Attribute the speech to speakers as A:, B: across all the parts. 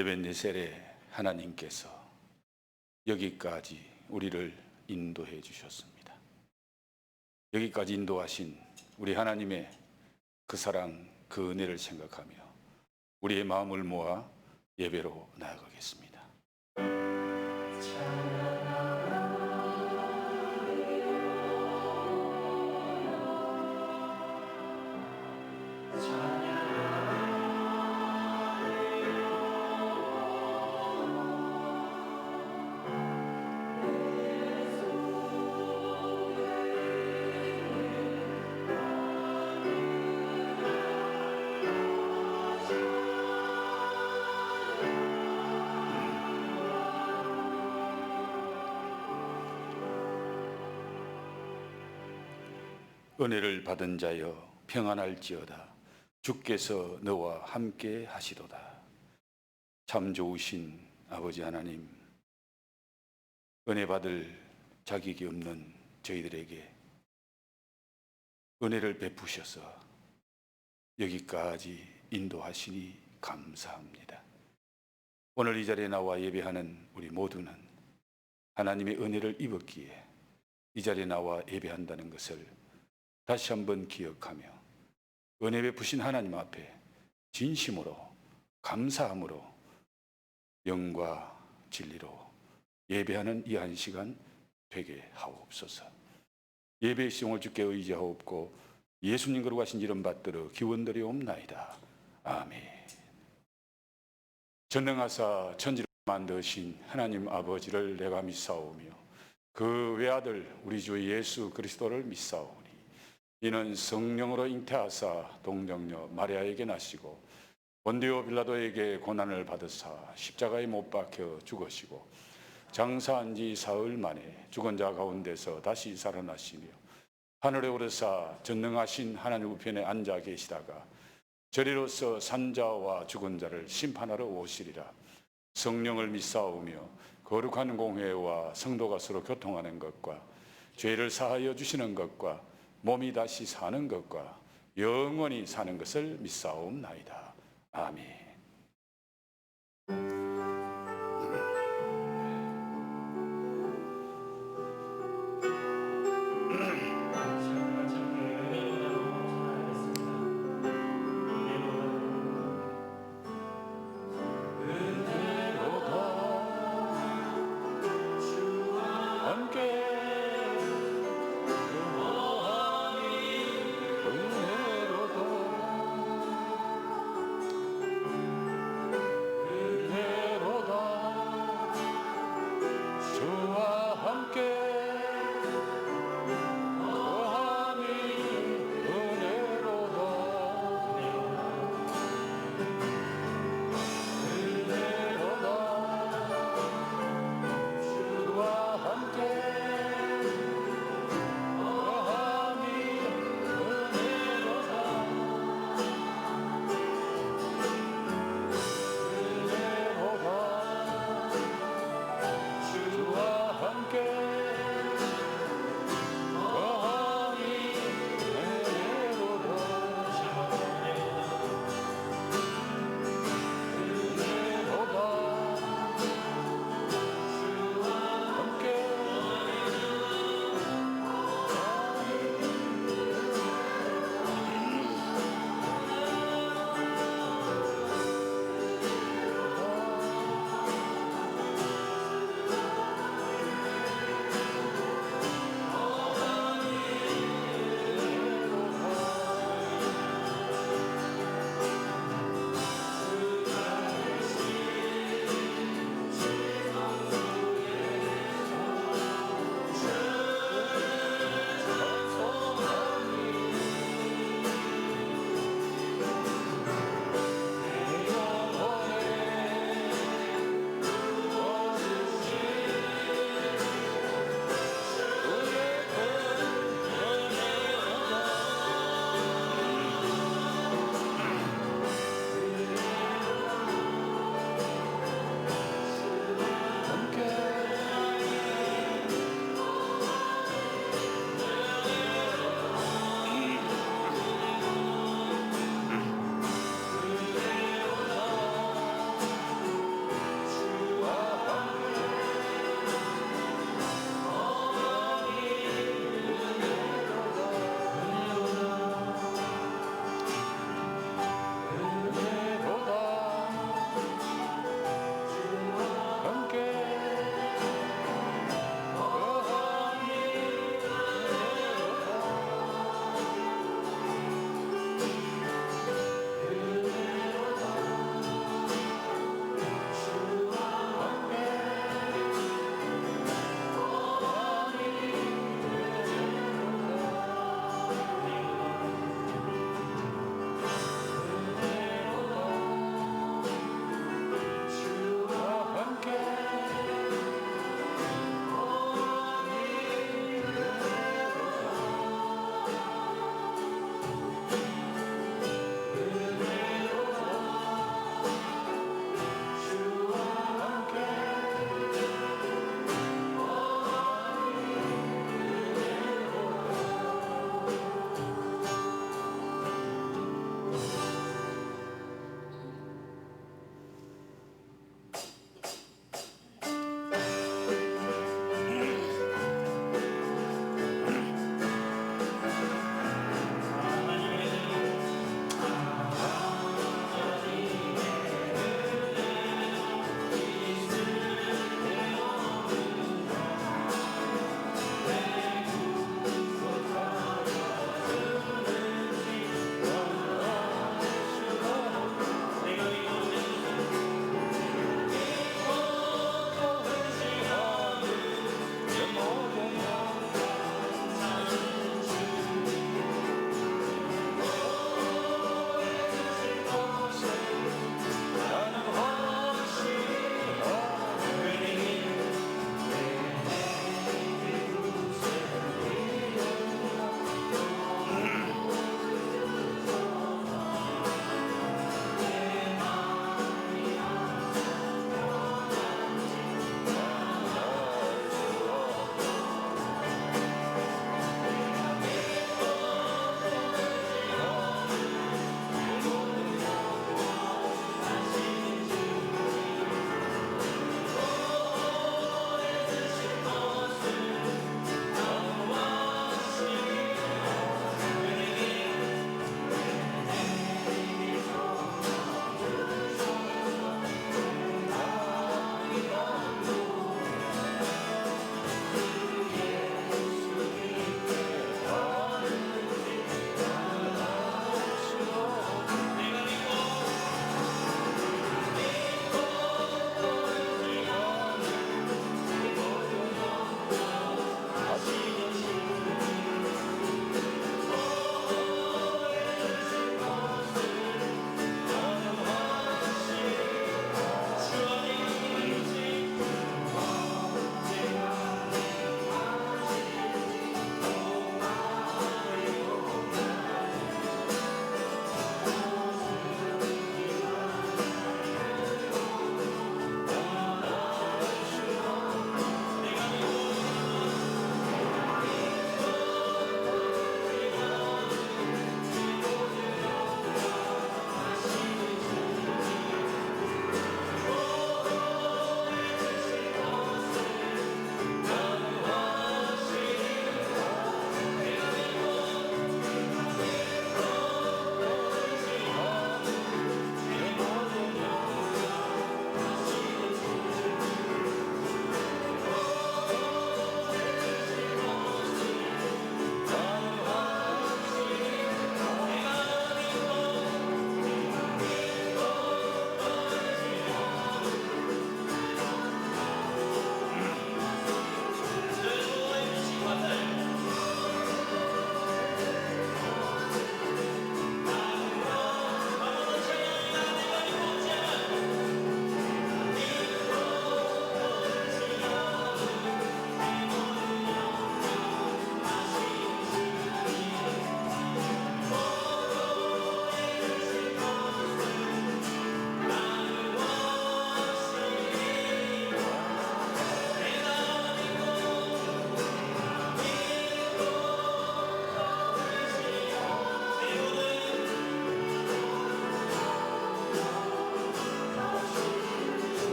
A: 에벤네셀의 하나님께서 여기까지 우리를 인도해 주셨습니다. 여기까지 인도하신 우리 하나님의 그 사랑, 그 은혜를 생각하며 우리의 마음을 모아 예배로 나아가겠습니다. 은혜를 받은 자여 평안할지어다. 주께서 너와 함께 하시도다. 참 좋으신 아버지 하나님, 은혜 받을 자격이 없는 저희들에게 은혜를 베푸셔서 여기까지 인도하시니 감사합니다. 오늘 이 자리에 나와 예배하는 우리 모두는 하나님의 은혜를 입었기에 이 자리에 나와 예배한다는 것을 다시 한번 기억하며 은혜 베푸신 하나님 앞에 진심으로 감사함으로 영과 진리로 예배하는 이 한 시간 되게 하옵소서. 예배의 시종을 주께 의지하옵고 예수님 거룩하신 이름 받들어 기원드리옵나이다. 아멘. 전능하사 천지를 만드신 하나님 아버지를 내가 믿사오며 그 외아들 우리 주 예수 그리스도를 믿사오니 이는 성령으로 잉태하사 동정녀 마리아에게 나시고 본디오 빌라도에게 고난을 받으사 십자가에 못 박혀 죽으시고 장사한 지 사흘 만에 죽은 자 가운데서 다시 살아나시며 하늘에 오르사 전능하신 하나님 우편에 앉아 계시다가 저리로서 산자와 죽은 자를 심판하러 오시리라. 성령을 믿사오며 거룩한 공회와 성도가 서로 교통하는 것과 죄를 사하여 주시는 것과 몸이 다시 사는 것과 영원히 사는 것을 믿사옵나이다. 아멘.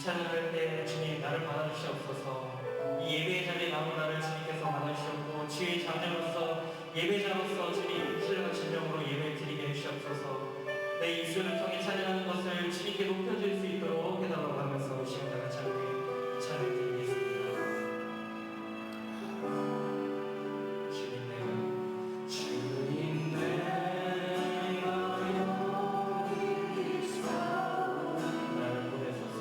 B: 찬양할 때 주님 나를 받아주시옵소서. 이 예배의 자리에 나온 나를 주님께서 받아주셨고 주의 자녀로서 예배자로서 주님 신령한 심령으로 예배를 드리게 해주시옵소서. 내 입술을 통해 찬양하는 것을 주님께 높여줄 수 있도록 해달라고 하면서 이 시간 다 같이 함께 찬양을 드리겠습니다. 주님 내가 여기 있사오니 나를 보내소서.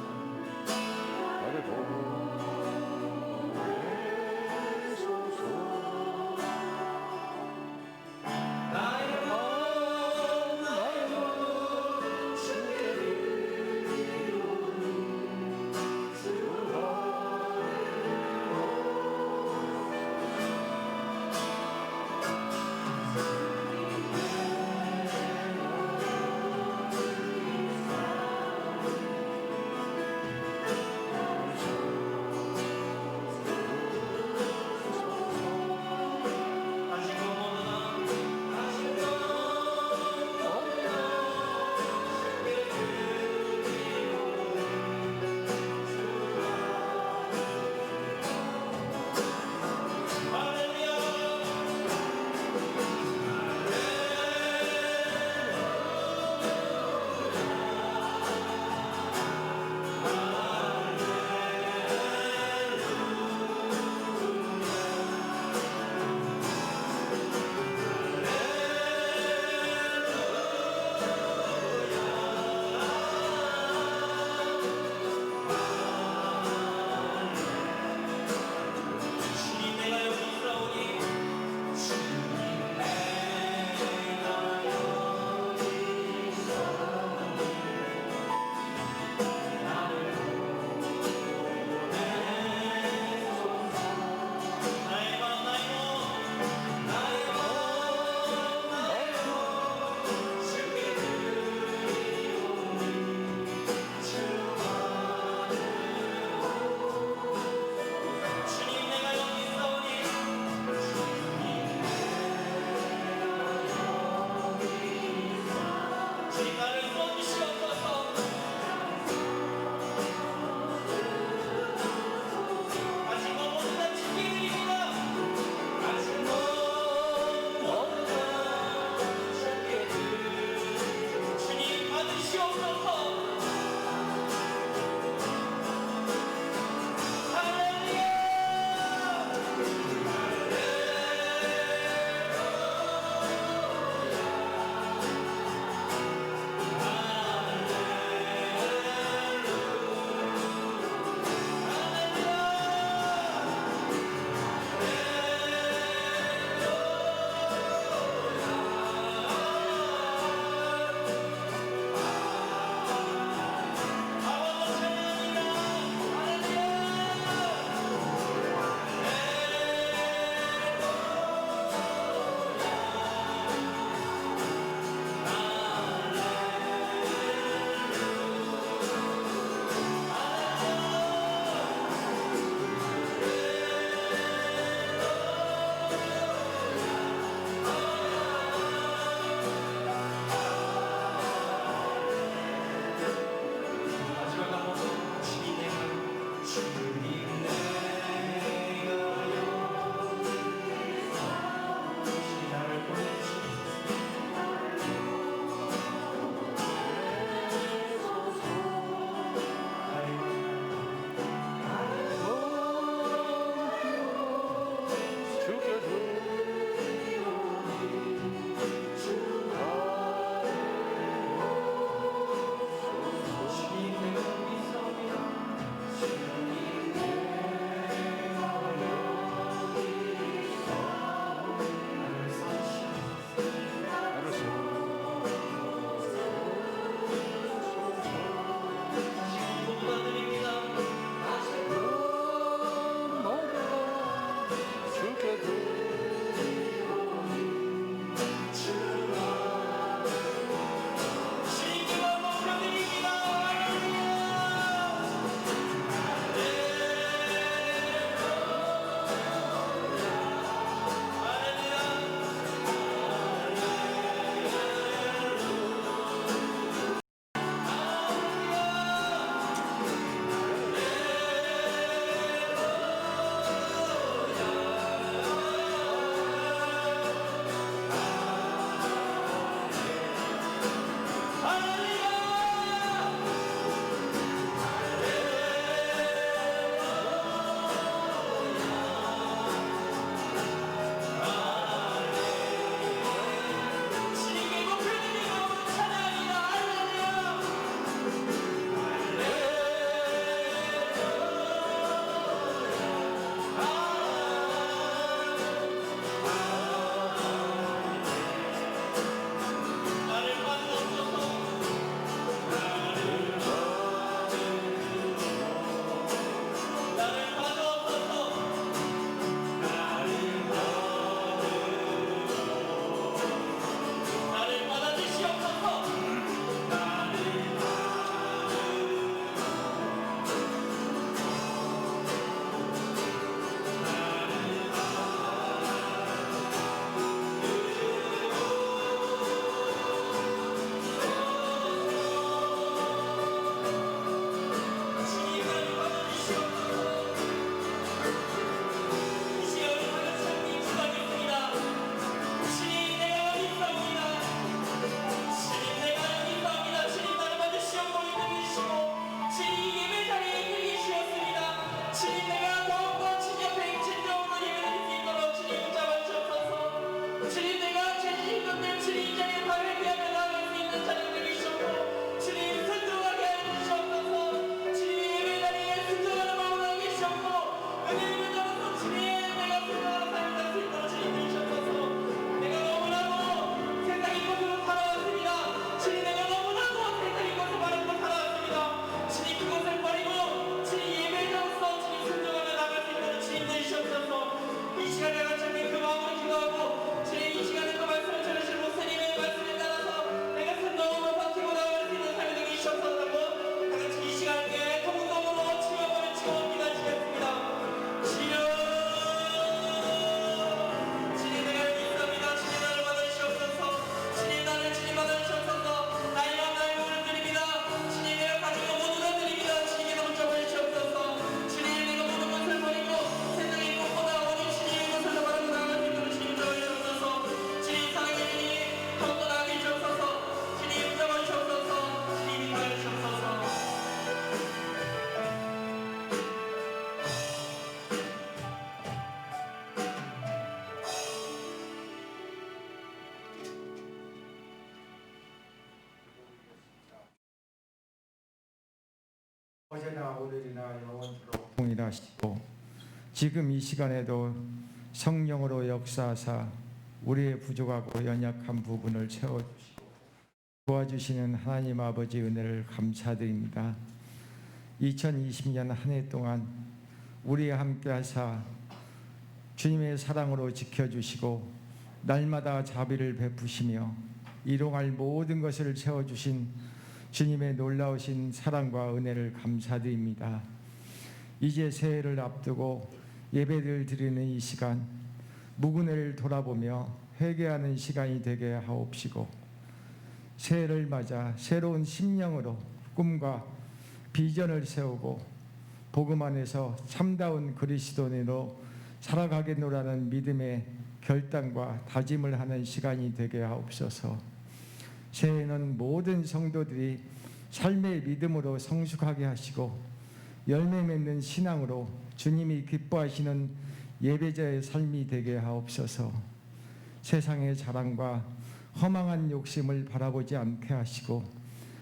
A: 나를
B: 나의 마음 주께 드리오니
C: 오늘이나 영원토록 동일하시고 지금 이 시간에도 성령으로 역사하사 우리의 부족하고 연약한 부분을 채워주시고 도와주시는 하나님 아버지 은혜를 감사드립니다. 2020년 한 해 동안 우리와 함께 하사 주님의 사랑으로 지켜주시고 날마다 자비를 베푸시며 일용할 모든 것을 채워주신 주님의 놀라우신 사랑과 은혜를 감사드립니다. 이제 새해를 앞두고 예배를 드리는 이 시간 묵은 해를 돌아보며 회개하는 시간이 되게 하옵시고 새해를 맞아 새로운 심령으로 꿈과 비전을 세우고 복음 안에서 참다운 그리스도인으로 살아가겠노라는 믿음의 결단과 다짐을 하는 시간이 되게 하옵소서. 새해에는 모든 성도들이 삶의 믿음으로 성숙하게 하시고 열매 맺는 신앙으로 주님이 기뻐하시는 예배자의 삶이 되게 하옵소서. 세상의 자랑과 허망한 욕심을 바라보지 않게 하시고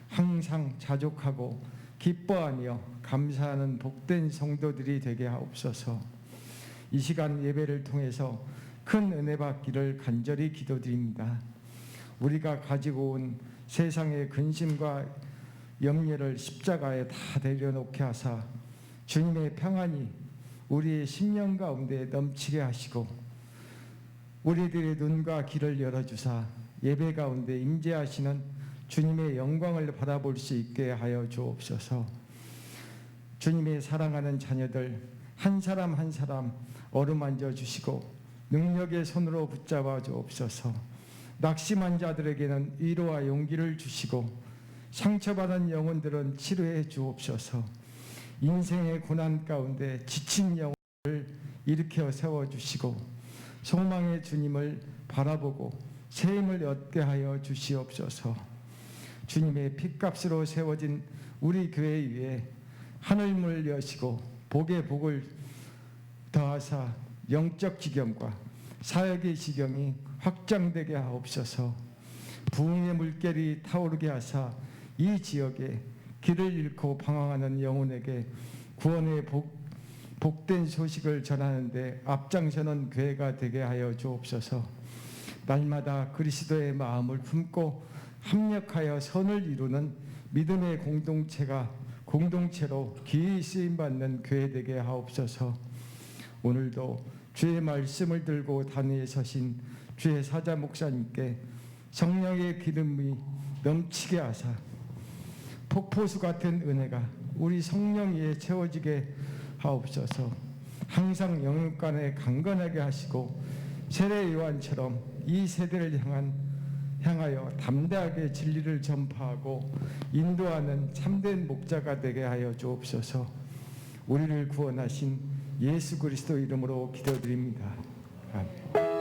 C: 항상 자족하고 기뻐하며 감사하는 복된 성도들이 되게 하옵소서. 이 시간 예배를 통해서 큰 은혜 받기를 간절히 기도드립니다. 우리가 가지고 온 세상의 근심과 염려를 십자가에 다 내려놓게 하사 주님의 평안이 우리의 심령 가운데 넘치게 하시고 우리들의 눈과 귀를 열어주사 예배 가운데 임재하시는 주님의 영광을 바라볼 수 있게 하여 주옵소서. 주님의 사랑하는 자녀들 한 사람 한 사람 어루만져 주시고 능력의 손으로 붙잡아 주옵소서. 낙심한 자들에게는 위로와 용기를 주시고 상처받은 영혼들은 치료해 주옵소서. 인생의 고난 가운데 지친 영혼을 일으켜 세워주시고 소망의 주님을 바라보고 새 힘을 얻게 하여 주시옵소서. 주님의 핏값으로 세워진 우리 교회 위에 하늘문을 여시고 복의 복을 더하사 영적 지경과 사역의 지경이 확장되게 하옵소서. 부흥의 물결이 타오르게 하사 이 지역에 길을 잃고 방황하는 영혼에게 구원의 복된 소식을 전하는데 앞장서는 교회가 되게 하여 주옵소서. 날마다 그리스도의 마음을 품고 합력하여 선을 이루는 믿음의 공동체로 귀히 쓰임받는 교회 되게 하옵소서. 오늘도 주의 말씀을 들고 단위에 서신 주의 사자 목사님께 성령의 기름이 넘치게 하사 폭포수 같은 은혜가 우리 성령 위에 채워지게 하옵소서. 항상 영육간에 강건하게 하시고 세례 요한처럼 이 세대를 향하여 담대하게 진리를 전파하고 인도하는 참된 목자가 되게 하여 주옵소서. 우리를 구원하신 예수 그리스도 이름으로 기도드립니다. 아멘.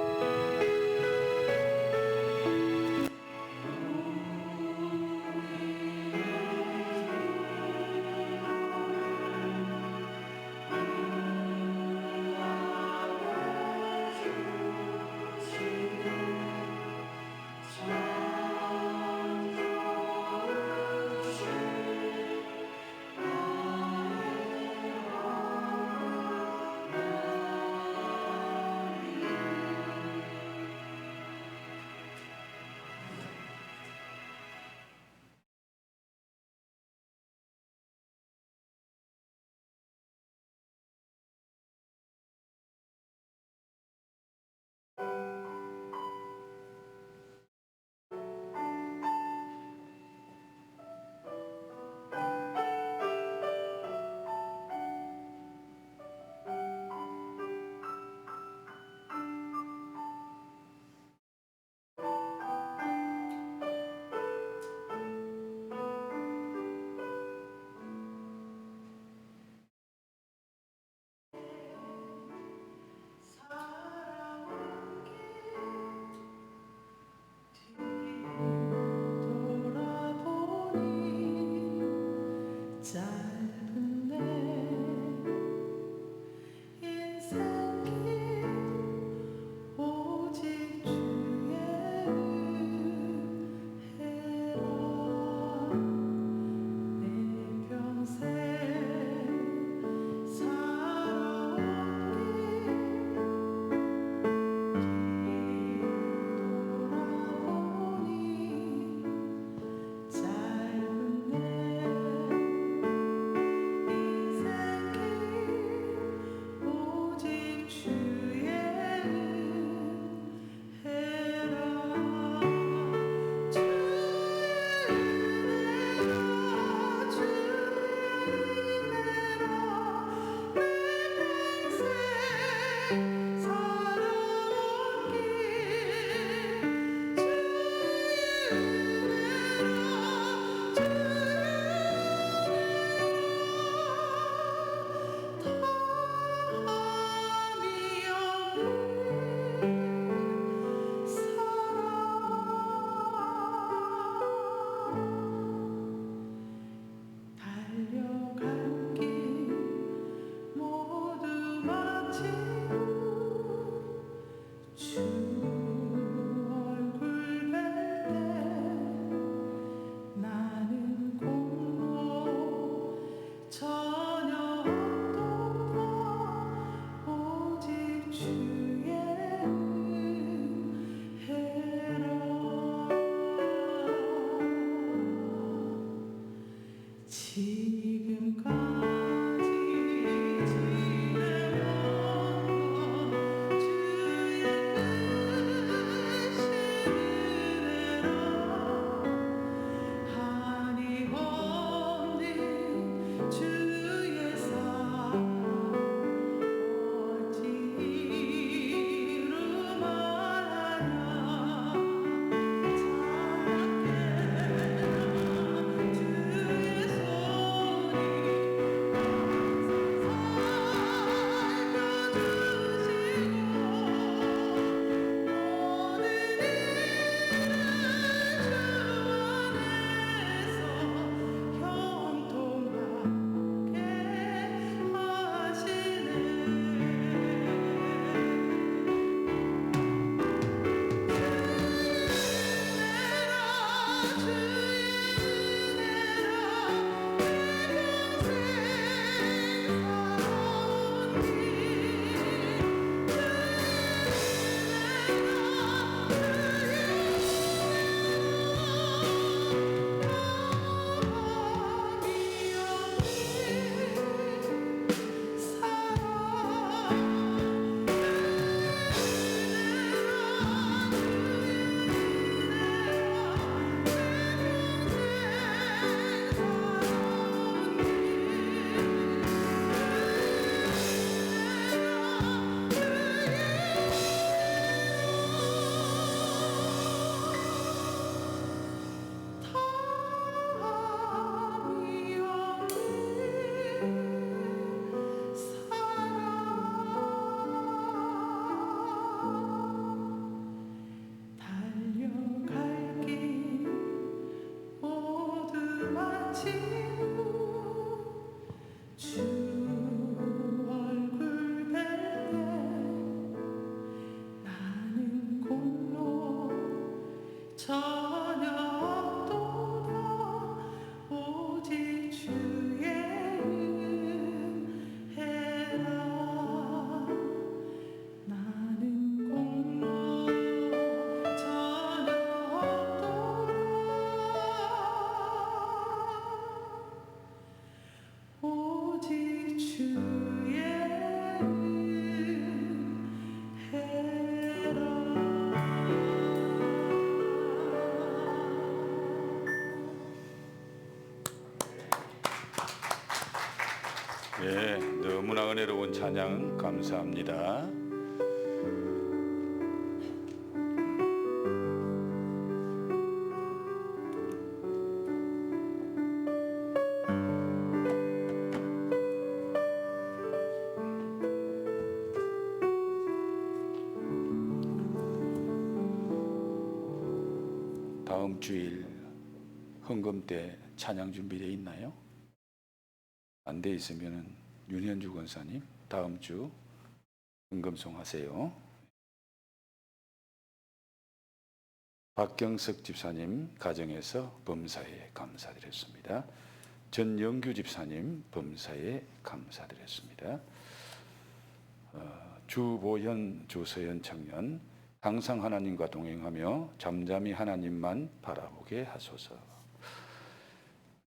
A: 예, 너무나 은혜로운 찬양 감사합니다. 다음 주일 헌금 때 찬양 준비되어 있나요? 안 돼 있으면 윤현주 권사님 다음 주 헌금송 하세요. 박경석 집사님 가정에서 범사에 감사드렸습니다. 전영규 집사님 범사에 감사드렸습니다. 주보현 주서연 청년 항상 하나님과 동행하며 잠잠히 하나님만 바라보게 하소서.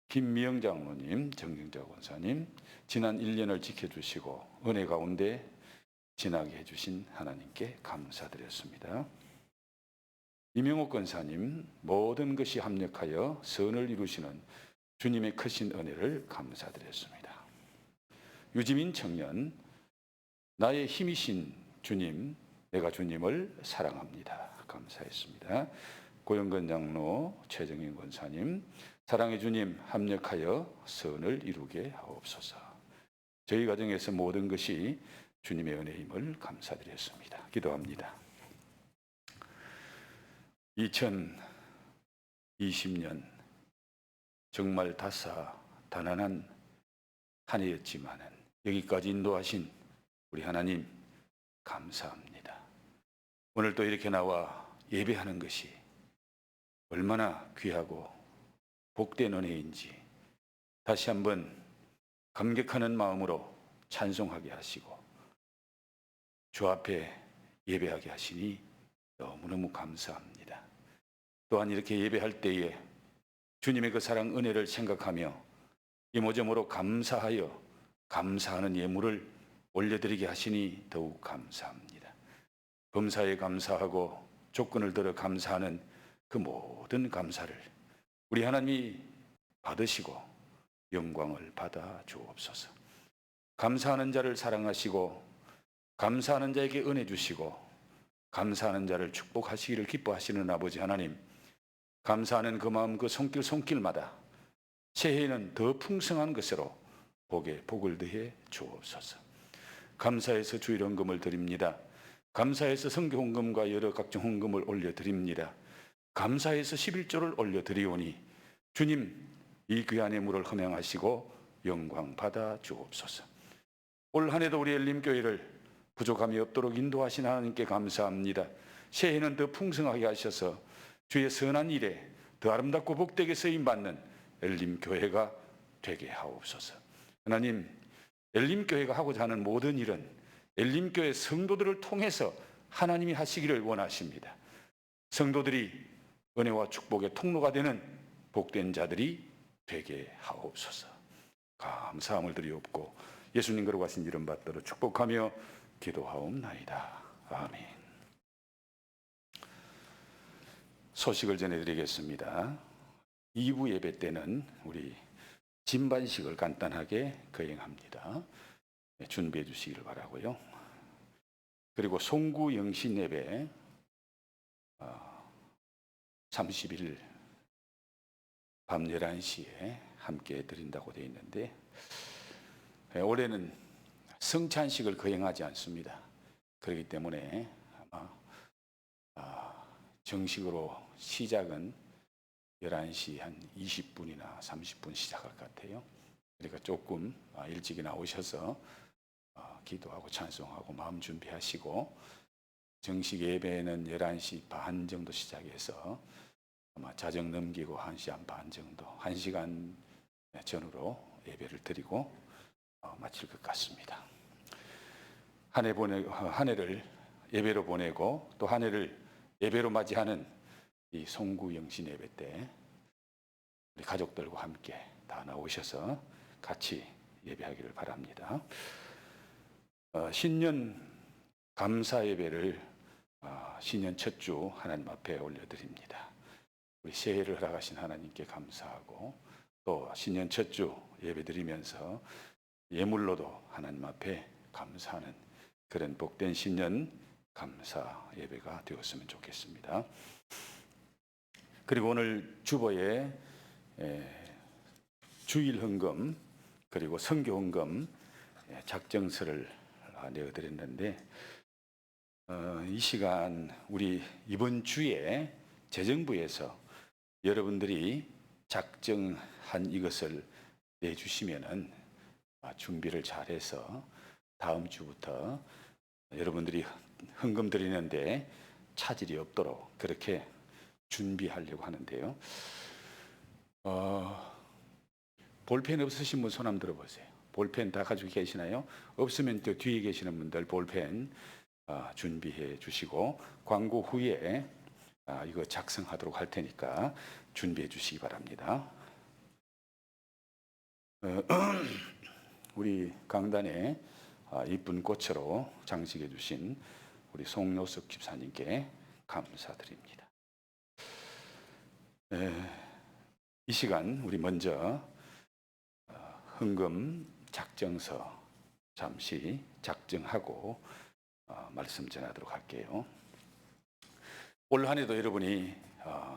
A: 김미영 장로님, 정경자 권사님 지난 1년을 지켜주시고 은혜 가운데 지나게 해주신 하나님께 감사드렸습니다. 이명옥 권사님 모든 것이 합력하여 선을 이루시는 주님의 크신 은혜를 감사드렸습니다. 유지민 청년 나의 힘이신 주님 내가 주님을 사랑합니다. 감사했습니다. 고영건 장로, 최정인 권사님 사랑의 주님 합력하여 선을 이루게 하옵소서. 저희 가정에서 모든 것이 주님의 은혜임을 감사드렸습니다. 기도합니다. 2020년 정말 다사다난한 한 해였지만 여기까지 인도하신 우리 하나님 감사합니다. 오늘 또 이렇게 나와 예배하는 것이 얼마나 귀하고 복된 은혜인지 다시 한번 감격하는 마음으로 찬송하게 하시고 주 앞에 예배하게 하시니 너무너무 감사합니다. 또한 이렇게 예배할 때에 주님의 그 사랑 은혜를 생각하며 이모저모로 감사하여 감사하는 예물을 올려드리게 하시니 더욱 감사합니다. 범사에 감사하고 조건을 들어 감사하는 그 모든 감사를 우리 하나님이 받으시고 영광을 받아 주옵소서. 감사하는 자를 사랑하시고 감사하는 자에게 은혜 주시고 감사하는 자를 축복하시기를 기뻐하시는 아버지 하나님, 감사하는 그 마음 그 손길마다 새해에는 더 풍성한 것으로 복에 복을 더해 주옵소서. 감사해서 주일 헌금을 드립니다. 감사해서 성교 헌금과 여러 각종 헌금을 올려드립니다. 감사해서 11조를 올려드리오니 주님 이 귀한 예물을 흠양하시고 영광 받아 주옵소서. 올 한 해도 우리 엘림교회를 부족함이 없도록 인도하신 하나님께 감사합니다. 새해는 더 풍성하게 하셔서 주의 선한 일에 더 아름답고 복되게 쓰임받는 엘림교회가 되게 하옵소서. 하나님, 엘림교회가 하고자 하는 모든 일은 엘림교회 성도들을 통해서 하나님이 하시기를 원하십니다. 성도들이 은혜와 축복의 통로가 되는 복된 자들이 되게 하옵소서. 감사함을 드리옵고 예수님 걸어가신 이름 받들어 축복하며 기도하옵나이다. 아멘. 소식을 전해드리겠습니다. 2부 예배 때는 우리 진반식을 간단하게 거행합니다. 준비해 주시기를 바라고요. 그리고 송구 영신 예배 30일 밤 11시에 함께 드린다고 되어 있는데 올해는 성찬식을 거행하지 않습니다. 그렇기 때문에 아마 정식으로 시작은 11시 한 20분이나 30분 시작할 것 같아요. 그러니까 조금 일찍이 나오셔서 기도하고 찬송하고 마음 준비하시고 정식 예배는 11시 반 정도 시작해서 아마 자정 넘기고 1시 반 정도 1시간 전후로 예배를 드리고 마칠 것 같습니다. 한 해를 예배로 보내고 또 한 해를 예배로 맞이하는 이 송구 영신 예배 때 우리 가족들과 함께 다 나오셔서 같이 예배하기를 바랍니다. 신년 감사 예배를 신년 첫 주 하나님 앞에 올려드립니다. 우리 새해를 허락하신 하나님께 감사하고 또 신년 첫 주 예배드리면서 예물로도 하나님 앞에 감사하는 그런 복된 신년 감사 예배가 되었으면 좋겠습니다. 그리고 오늘 주보에 주일 헌금 그리고 선교 헌금 작정서를 내어드렸는데 이 시간 우리 이번 주에 재정부에서 여러분들이 작정한 이것을 내주시면은 준비를 잘해서 다음 주부터 여러분들이 헌금 드리는데 차질이 없도록 그렇게 준비하려고 하는데요. 볼펜 없으신 분 손 한번 들어보세요. 볼펜 다 가지고 계시나요? 없으면 또 뒤에 계시는 분들 볼펜 준비해 주시고 광고 후에 이거 작성하도록 할 테니까 준비해 주시기 바랍니다. 우리 강단에 이쁜 꽃으로 장식해 주신 우리 송요석 집사님께 감사드립니다. 이 시간 우리 먼저 헌금 작정서 잠시 작정하고 말씀 전하도록 할게요. 올 한 해도 여러분이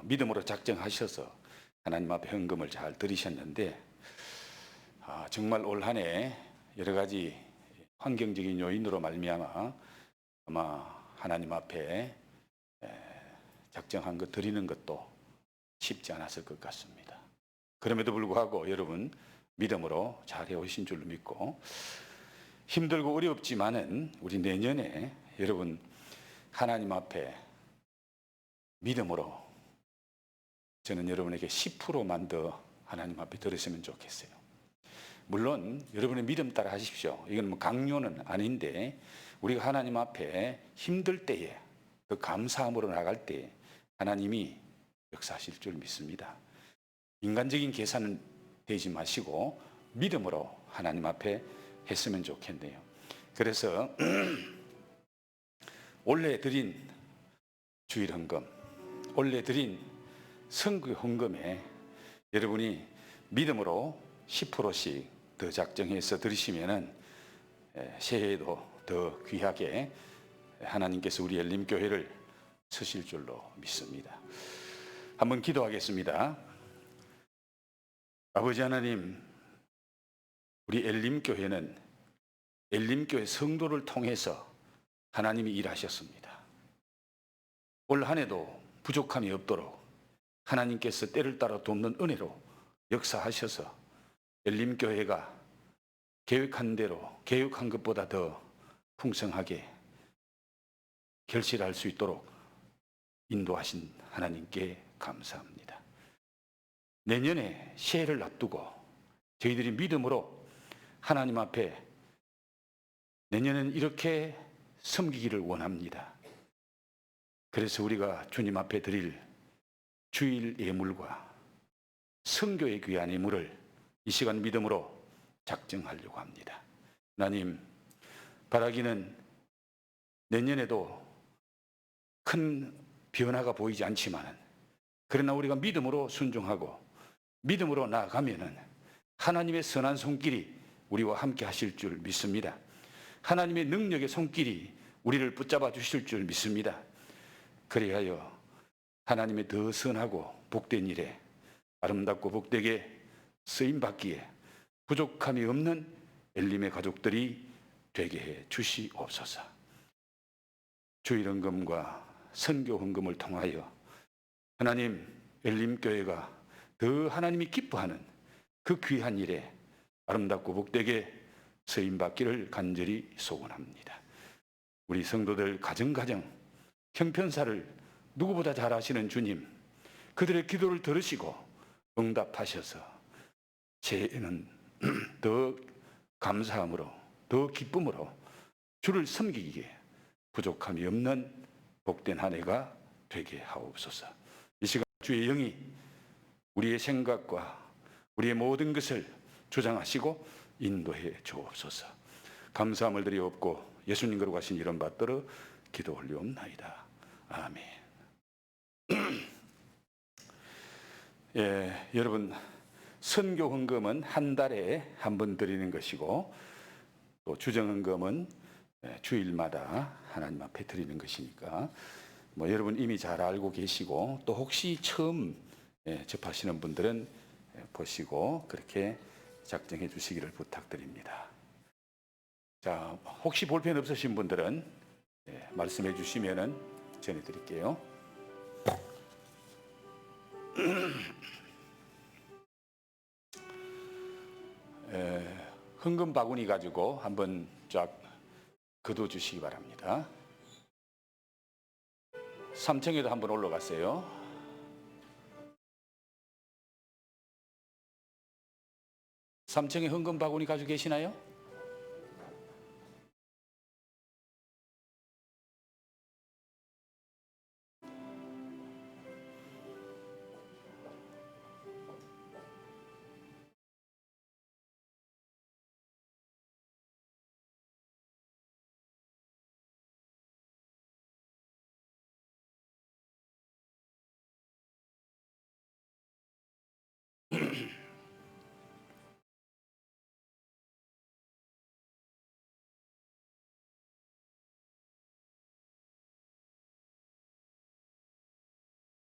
A: 믿음으로 작정하셔서 하나님 앞에 헌금을 잘 드리셨는데 정말 올 한 해 여러 가지 환경적인 요인으로 말미암아 아마 하나님 앞에 작정한 것 드리는 것도 쉽지 않았을 것 같습니다. 그럼에도 불구하고 여러분 믿음으로 잘 해오신 줄로 믿고 힘들고 어렵지만은 우리 내년에 여러분 하나님 앞에 믿음으로 저는 여러분에게 10%만 더 하나님 앞에 드렸으면 좋겠어요. 물론 여러분의 믿음 따라 하십시오. 이건 뭐 강요는 아닌데 우리가 하나님 앞에 힘들 때에 그 감사함으로 나갈 때 하나님이 역사하실 줄 믿습니다. 인간적인 계산은 되지 마시고 믿음으로 하나님 앞에 했으면 좋겠네요. 그래서 올해 드린 주일 헌금, 올해 드린 선교 헌금에 여러분이 믿음으로 10%씩 더 작정해서 드리시면은 새해에도 더 귀하게 하나님께서 우리 엘림교회를 쓰실 줄로 믿습니다. 한번 기도하겠습니다. 아버지 하나님, 우리 엘림교회는 엘림교회 성도를 통해서 하나님이 일하셨습니다. 올 한 해도 부족함이 없도록 하나님께서 때를 따라 돕는 은혜로 역사하셔서 엘림교회가 계획한 대로 계획한 것보다 더 풍성하게 결실할 수 있도록 인도하신 하나님께 감사합니다. 내년에 새해를 앞두고 저희들이 믿음으로 하나님 앞에 내년엔 이렇게 섬기기를 원합니다. 그래서 우리가 주님 앞에 드릴 주일 예물과 성교의 귀한 예물을 이 시간 믿음으로 작정하려고 합니다. 하나님, 바라기는 내년에도 큰 변화가 보이지 않지만, 그러나 우리가 믿음으로 순종하고 믿음으로 나아가면은 하나님의 선한 손길이 우리와 함께 하실 줄 믿습니다. 하나님의 능력의 손길이 우리를 붙잡아 주실 줄 믿습니다. 그리하여 하나님의 더 선하고 복된 일에 아름답고 복되게 쓰임받기에 부족함이 없는 엘림의 가족들이 되게 해 주시옵소서. 주일헌금과 선교헌금을 통하여 하나님, 엘림교회가 더 하나님이 기뻐하는 그 귀한 일에 아름답고 복되게 쓰임받기를 간절히 소원합니다. 우리 성도들 가정가정 형편사를 누구보다 잘 아시는 주님, 그들의 기도를 들으시고 응답하셔서 새해에는 더 감사함으로, 더 기쁨으로 주를 섬기기에 부족함이 없는 복된 한 해가 되게 하옵소서. 이 시간 주의 영이 우리의 생각과 우리의 모든 것을 주장하시고 인도해 주옵소서. 감사함을 드리옵고 예수님 거룩하신 이름 받들어 기도 올리옵나이다. 아멘. 예, 여러분, 선교 헌금은 한 달에 한 번 드리는 것이고, 또 주정 헌금은 주일마다 하나님 앞에 드리는 것이니까 여러분 이미 잘 알고 계시고, 또 혹시 처음 접하시는 분들은 보시고 그렇게 작정해 주시기를 부탁드립니다. 자, 혹시 볼펜 없으신 분들은 말씀해 주시면은 전해 드릴게요. 헌금 바구니 가지고 한번 쫙 거둬 주시기 바랍니다. 3층에도 한번 올라갔어요. 삼층에 헌금 바구니 가지고 계시나요?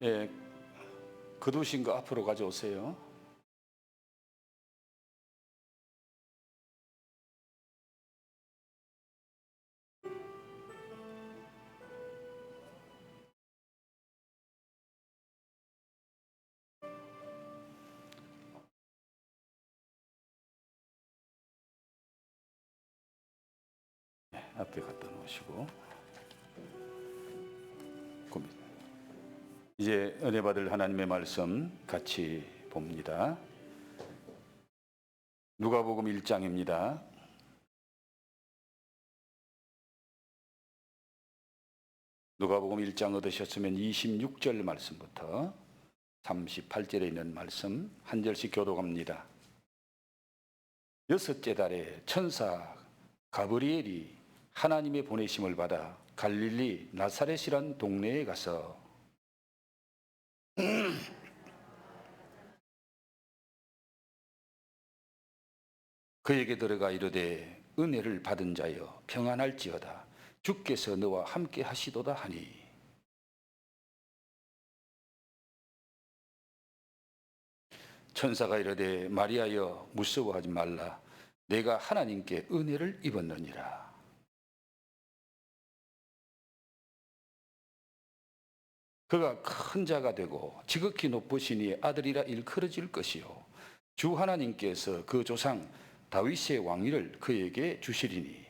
A: 예, 거두신 거 앞으로 가져오세요. 앞에 갖다 놓으시고, 이제 은혜 받을 하나님의 말씀 같이 봅니다. 누가복음 1장입니다. 누가복음 1장 얻으셨으면 26절 말씀부터 38절에 있는 말씀 한 절씩 교독합니다. 여섯째 달에 천사 가브리엘이 하나님의 보내심을 받아 갈릴리 나사렛이란 동네에 가서 그에게 들어가 이르되 은혜를 받은 자여 평안할지어다 주께서 너와 함께 하시도다 하니 천사가 이르되 마리아여 무서워하지 말라 내가 하나님께 은혜를 입었느니라. 그가 큰 자가 되고 지극히 높으시니 아들이라 일컬어질 것이요 주 하나님께서 그 조상 다윗의 왕위를 그에게 주시리니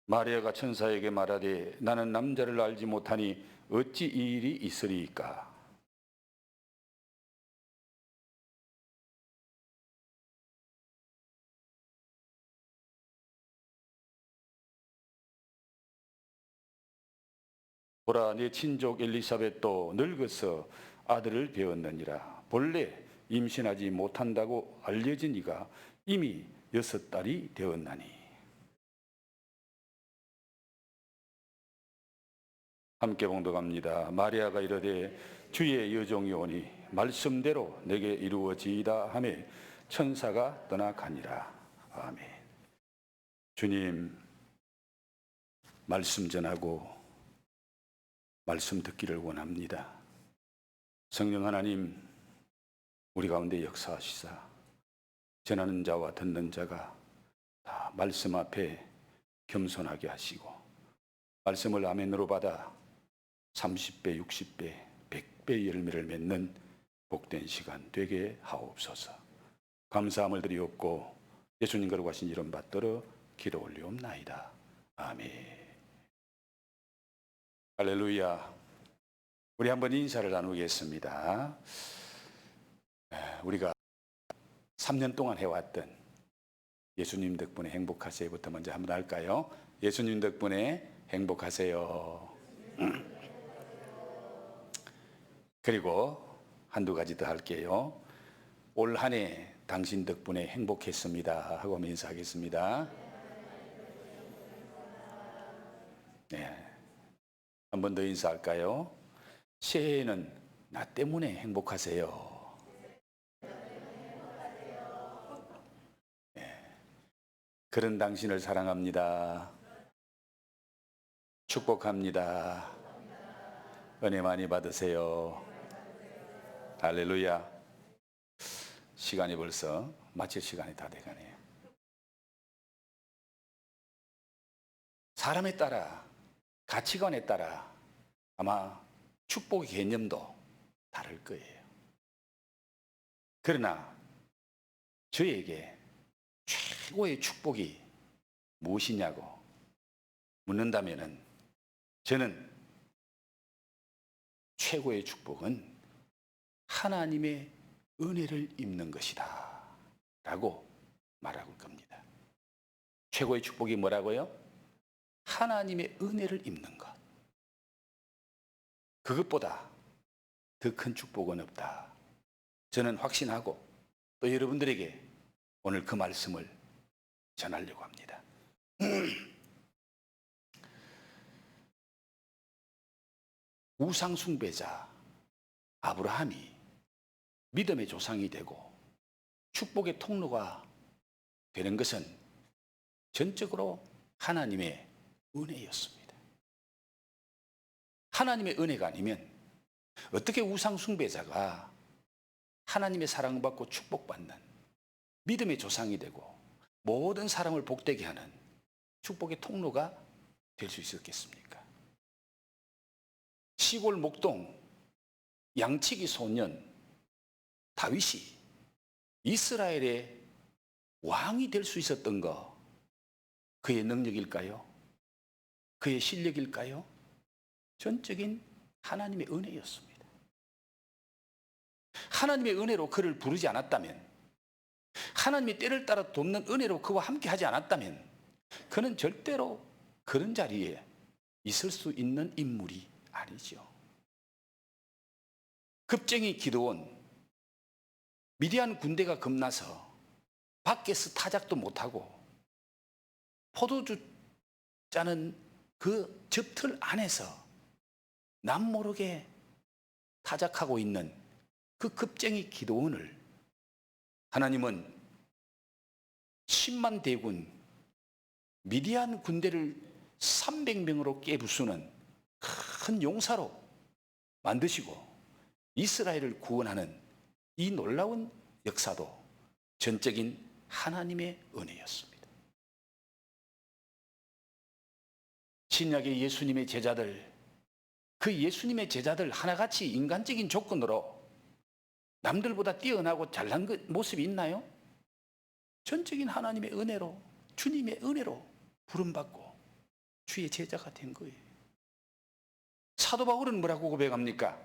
A: 마리아가 천사에게 말하되 나는 남자를 알지 못하니 어찌 이 일이 있으리이까. 보라, 내 친족 엘리사벳도 늙어서 아들을 배웠느니라. 본래 임신하지 못한다고 알려진 이가 이미 6달이 되었나니. 함께 봉독합니다. 마리아가 이르되 주의 여종이 오니 말씀대로 내게 이루어지이다 하며 천사가 떠나가니라. 아멘. 주님, 말씀 전하고 말씀 듣기를 원합니다. 성령 하나님, 우리 가운데 역사하시사 전하는 자와 듣는 자가 다 말씀 앞에 겸손하게 하시고 말씀을 아멘으로 받아 30배, 60배, 100배의 열매를 맺는 복된 시간 되게 하옵소서. 감사함을 드리옵고 예수님 거룩하신 이름 받들어 기도 올리옵나이다. 아멘. 할렐루야. 우리 한번 인사를 나누겠습니다. 우리가 3년 동안 해왔던 예수님 덕분에 행복하세요부터 먼저 한번 할까요? 예수님 덕분에 행복하세요. 그리고 한두 가지 더 할게요. 올 한 해 당신 덕분에 행복했습니다 하고 인사하겠습니다. 네. 한 번 더 인사할까요? 새해에는 나 때문에 행복하세요. 네. 그런 당신을 사랑합니다. 축복합니다. 은혜 많이 받으세요. 할렐루야. 시간이 벌써 마칠 시간이 다 돼가네요. 사람에 따라, 가치관에 따라 아마 축복의 개념도 다를 거예요. 그러나 저에게 최고의 축복이 무엇이냐고 묻는다면은 저는 최고의 축복은 하나님의 은혜를 입는 것이다 라고 말할 겁니다. 최고의 축복이 뭐라고요? 하나님의 은혜를 입는 것. 그것보다 더 큰 축복은 없다. 저는 확신하고 또 여러분들에게 오늘 그 말씀을 전하려고 합니다. 우상 숭배자 아브라함이 믿음의 조상이 되고 축복의 통로가 되는 것은 전적으로 하나님의 은혜였습니다. 하나님의 은혜가 아니면 어떻게 우상 숭배자가 하나님의 사랑받고 축복받는 믿음의 조상이 되고 모든 사람을 복되게 하는 축복의 통로가 될 수 있었겠습니까? 시골 목동 양치기 소년 다윗이 이스라엘의 왕이 될 수 있었던 거 그의 능력일까요? 그의 실력일까요? 전적인 하나님의 은혜였습니다. 하나님의 은혜로 그를 부르지 않았다면, 하나님의 때를 따라 돕는 은혜로 그와 함께 하지 않았다면 그는 절대로 그런 자리에 있을 수 있는 인물이 아니죠. 급쟁이 기드온, 미디안 군대가 겁나서 밖에서 타작도 못하고 포도주 짜는 그 접틀 안에서 남모르게 타작하고 있는 그 급쟁이 기드온을 하나님은 10만 대군 미디안 군대를 300명으로 깨부수는 큰 용사로 만드시고 이스라엘을 구원하는 이 놀라운 역사도 전적인 하나님의 은혜였습니다. 신약의 예수님의 제자들, 그 예수님의 제자들 하나같이 인간적인 조건으로 남들보다 뛰어나고 잘난 모습이 있나요? 전적인 하나님의 은혜로, 주님의 은혜로 부름받고
D: 주의 제자가 된 거예요. 사도 바울은 뭐라고 고백합니까?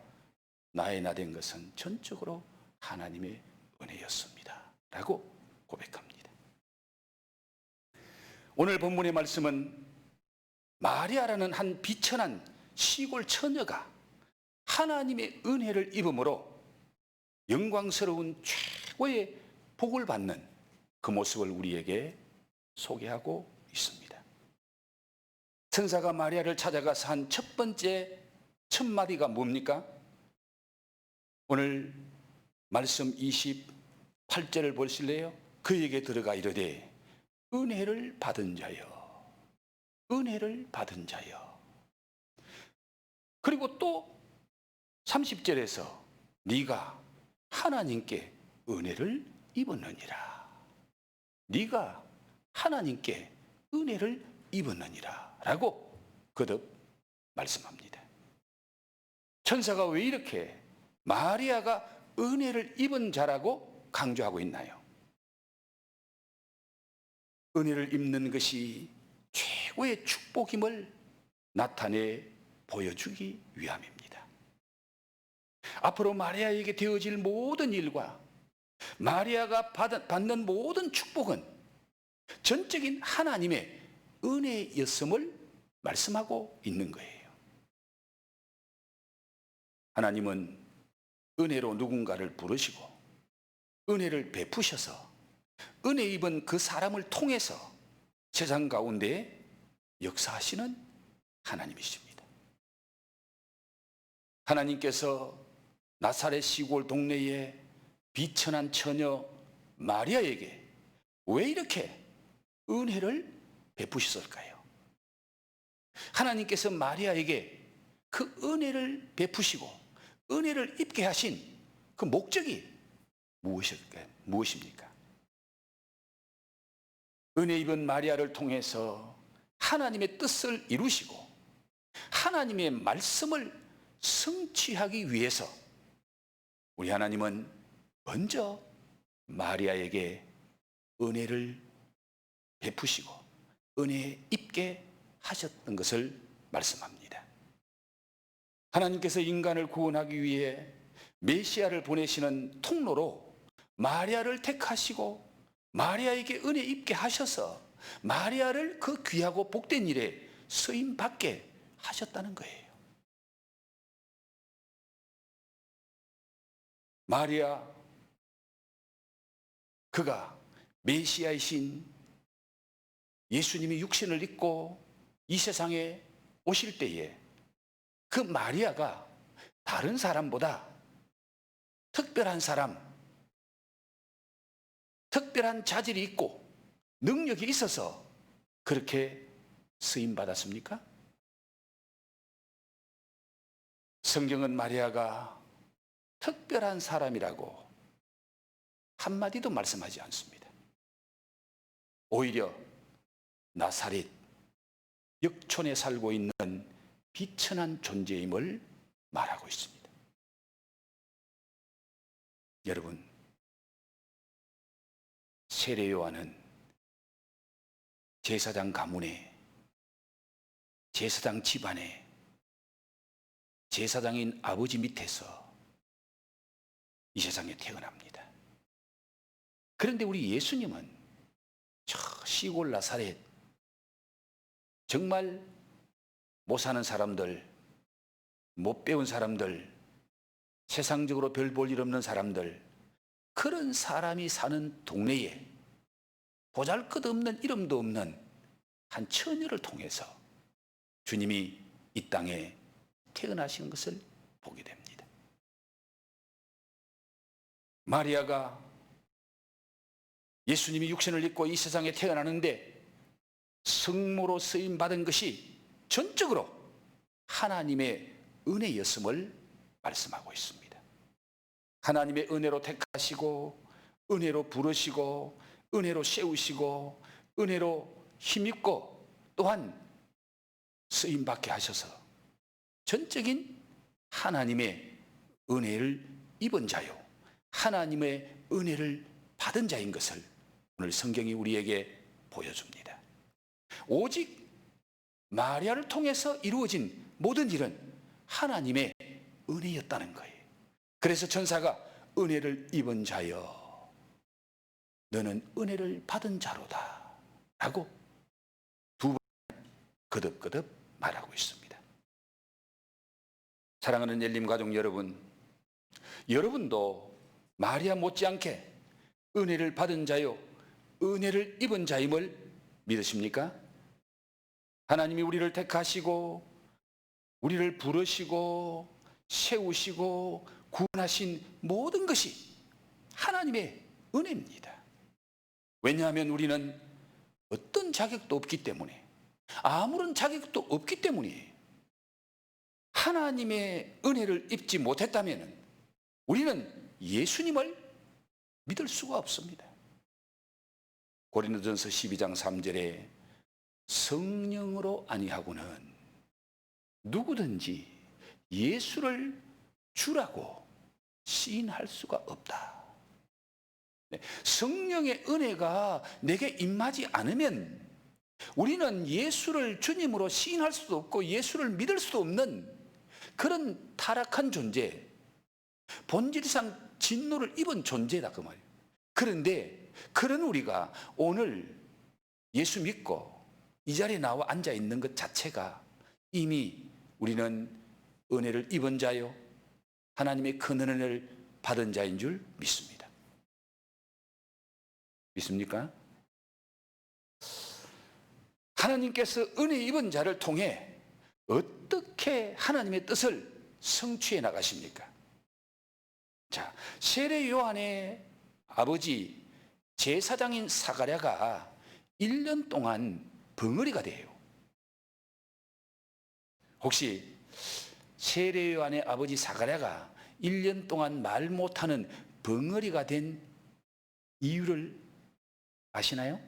D: 나의 나 된 것은 전적으로 하나님의 은혜였습니다 라고 고백합니다. 오늘 본문의 말씀은 마리아라는 한 비천한 시골 처녀가 하나님의 은혜를 입음으로 영광스러운 최고의 복을 받는 그 모습을 우리에게 소개하고 있습니다. 천사가 마리아를 찾아가서 한 첫 번째 첫 마디가 뭡니까? 오늘 말씀 28절을 보실래요? 그에게 들어가 이르되 은혜를 받은 자여, 은혜를 받은 자여. 그리고 또 30절에서 네가 하나님께 은혜를 입었느니라. 네가 하나님께 은혜를 입었느니라 라고 거듭 말씀합니다. 천사가 왜 이렇게 마리아가 은혜를 입은 자라고 강조하고 있나요? 은혜를 입는 것이 최고의 축복임을 나타내 보여주기 위함입니다. 앞으로 마리아에게 되어질 모든 일과 마리아가 받는 모든 축복은 전적인 하나님의 은혜였음을 말씀하고 있는 거예요. 하나님은 은혜로 누군가를 부르시고 은혜를 베푸셔서 은혜 입은 그 사람을 통해서 세상 가운데 역사하시는 하나님이십니다. 하나님께서 나사렛 시골 동네의 비천한 처녀 마리아에게 왜 이렇게 은혜를 베푸셨을까요? 하나님께서 마리아에게 그 은혜를 베푸시고 은혜를 입게 하신 그 목적이 무엇입니까? 은혜 입은 마리아를 통해서 하나님의 뜻을 이루시고 하나님의 말씀을 성취하기 위해서 우리 하나님은 먼저 마리아에게 은혜를 베푸시고 은혜 입게 하셨던 것을 말씀합니다. 하나님께서 인간을 구원하기 위해 메시아를 보내시는 통로로 마리아를 택하시고 마리아에게 은혜 입게 하셔서 마리아를 그 귀하고 복된 일에 쓰임 받게 하셨다는 거예요. 마리아, 그가 메시아이신 예수님이 육신을 입고 이 세상에 오실 때에 그 마리아가 다른 사람보다 특별한 사람, 특별한 자질이 있고 능력이 있어서 그렇게 쓰임받았습니까? 성경은 마리아가 특별한 사람이라고 한마디도 말씀하지 않습니다. 오히려 나사렛 역촌에 살고 있는 비천한 존재임을 말하고 있습니다. 여러분, 세례 요한은 제사장 가문에, 제사장 집안에, 제사장인 아버지 밑에서 이 세상에 태어납니다. 그런데 우리 예수님은 저 시골 나사렛, 정말 못 사는 사람들, 못 배운 사람들, 세상적으로 별 볼 일 없는 사람들, 그런 사람이 사는 동네에 보잘것없는 이름도 없는 한 처녀를 통해서 주님이 이 땅에 태어나신 것을 보게 됩니다. 마리아가 예수님이 육신을 입고 이 세상에 태어나는데 성모로 쓰임받은 것이 전적으로 하나님의 은혜였음을 말씀하고 있습니다. 하나님의 은혜로 택하시고 은혜로 부르시고 은혜로 세우시고 은혜로 힘입고 또한 쓰임받게 하셔서 전적인 하나님의 은혜를 입은 자요, 하나님의 은혜를 받은 자인 것을 오늘 성경이 우리에게 보여줍니다. 오직 마리아를 통해서 이루어진 모든 일은 하나님의 은혜였다는 거예요. 그래서 천사가 은혜를 입은 자여 너는 은혜를 받은 자로다 라고 두 번 거듭거듭 말하고 있습니다. 사랑하는 열림 가족 여러분, 여러분도 마리아 못지않게 은혜를 받은 자요 은혜를 입은 자임을 믿으십니까? 하나님이 우리를 택하시고 우리를 부르시고 세우시고 구원하신 모든 것이 하나님의 은혜입니다. 왜냐하면 우리는 어떤 자격도 없기 때문에, 아무런 자격도 없기 때문에 하나님의 은혜를 입지 못했다면 우리는 예수님을 믿을 수가 없습니다. 고린도전서 12장 3절에 성령으로 아니하고는 누구든지 예수를 주라고 시인할 수가 없다. 성령의 은혜가 내게 임하지 않으면 우리는 예수를 주님으로 시인할 수도 없고 예수를 믿을 수도 없는 그런 타락한 존재, 본질상 진노를 입은 존재다 그 말이에요. 그런데 그런 우리가 오늘 예수 믿고 이 자리에 나와 앉아 있는 것 자체가 이미 우리는 은혜를 입은 자요 하나님의 큰 은혜를 받은 자인 줄 믿습니다. 믿습니까? 하나님께서 은혜 입은 자를 통해 어떻게 하나님의 뜻을 성취해 나가십니까? 자, 세례 요한의 아버지 제사장인 사가랴가 1년 동안 벙어리가 돼요. 혹시 세례 요한의 아버지 사가랴가 1년 동안 말 못하는 벙어리가 된 이유를 아시나요?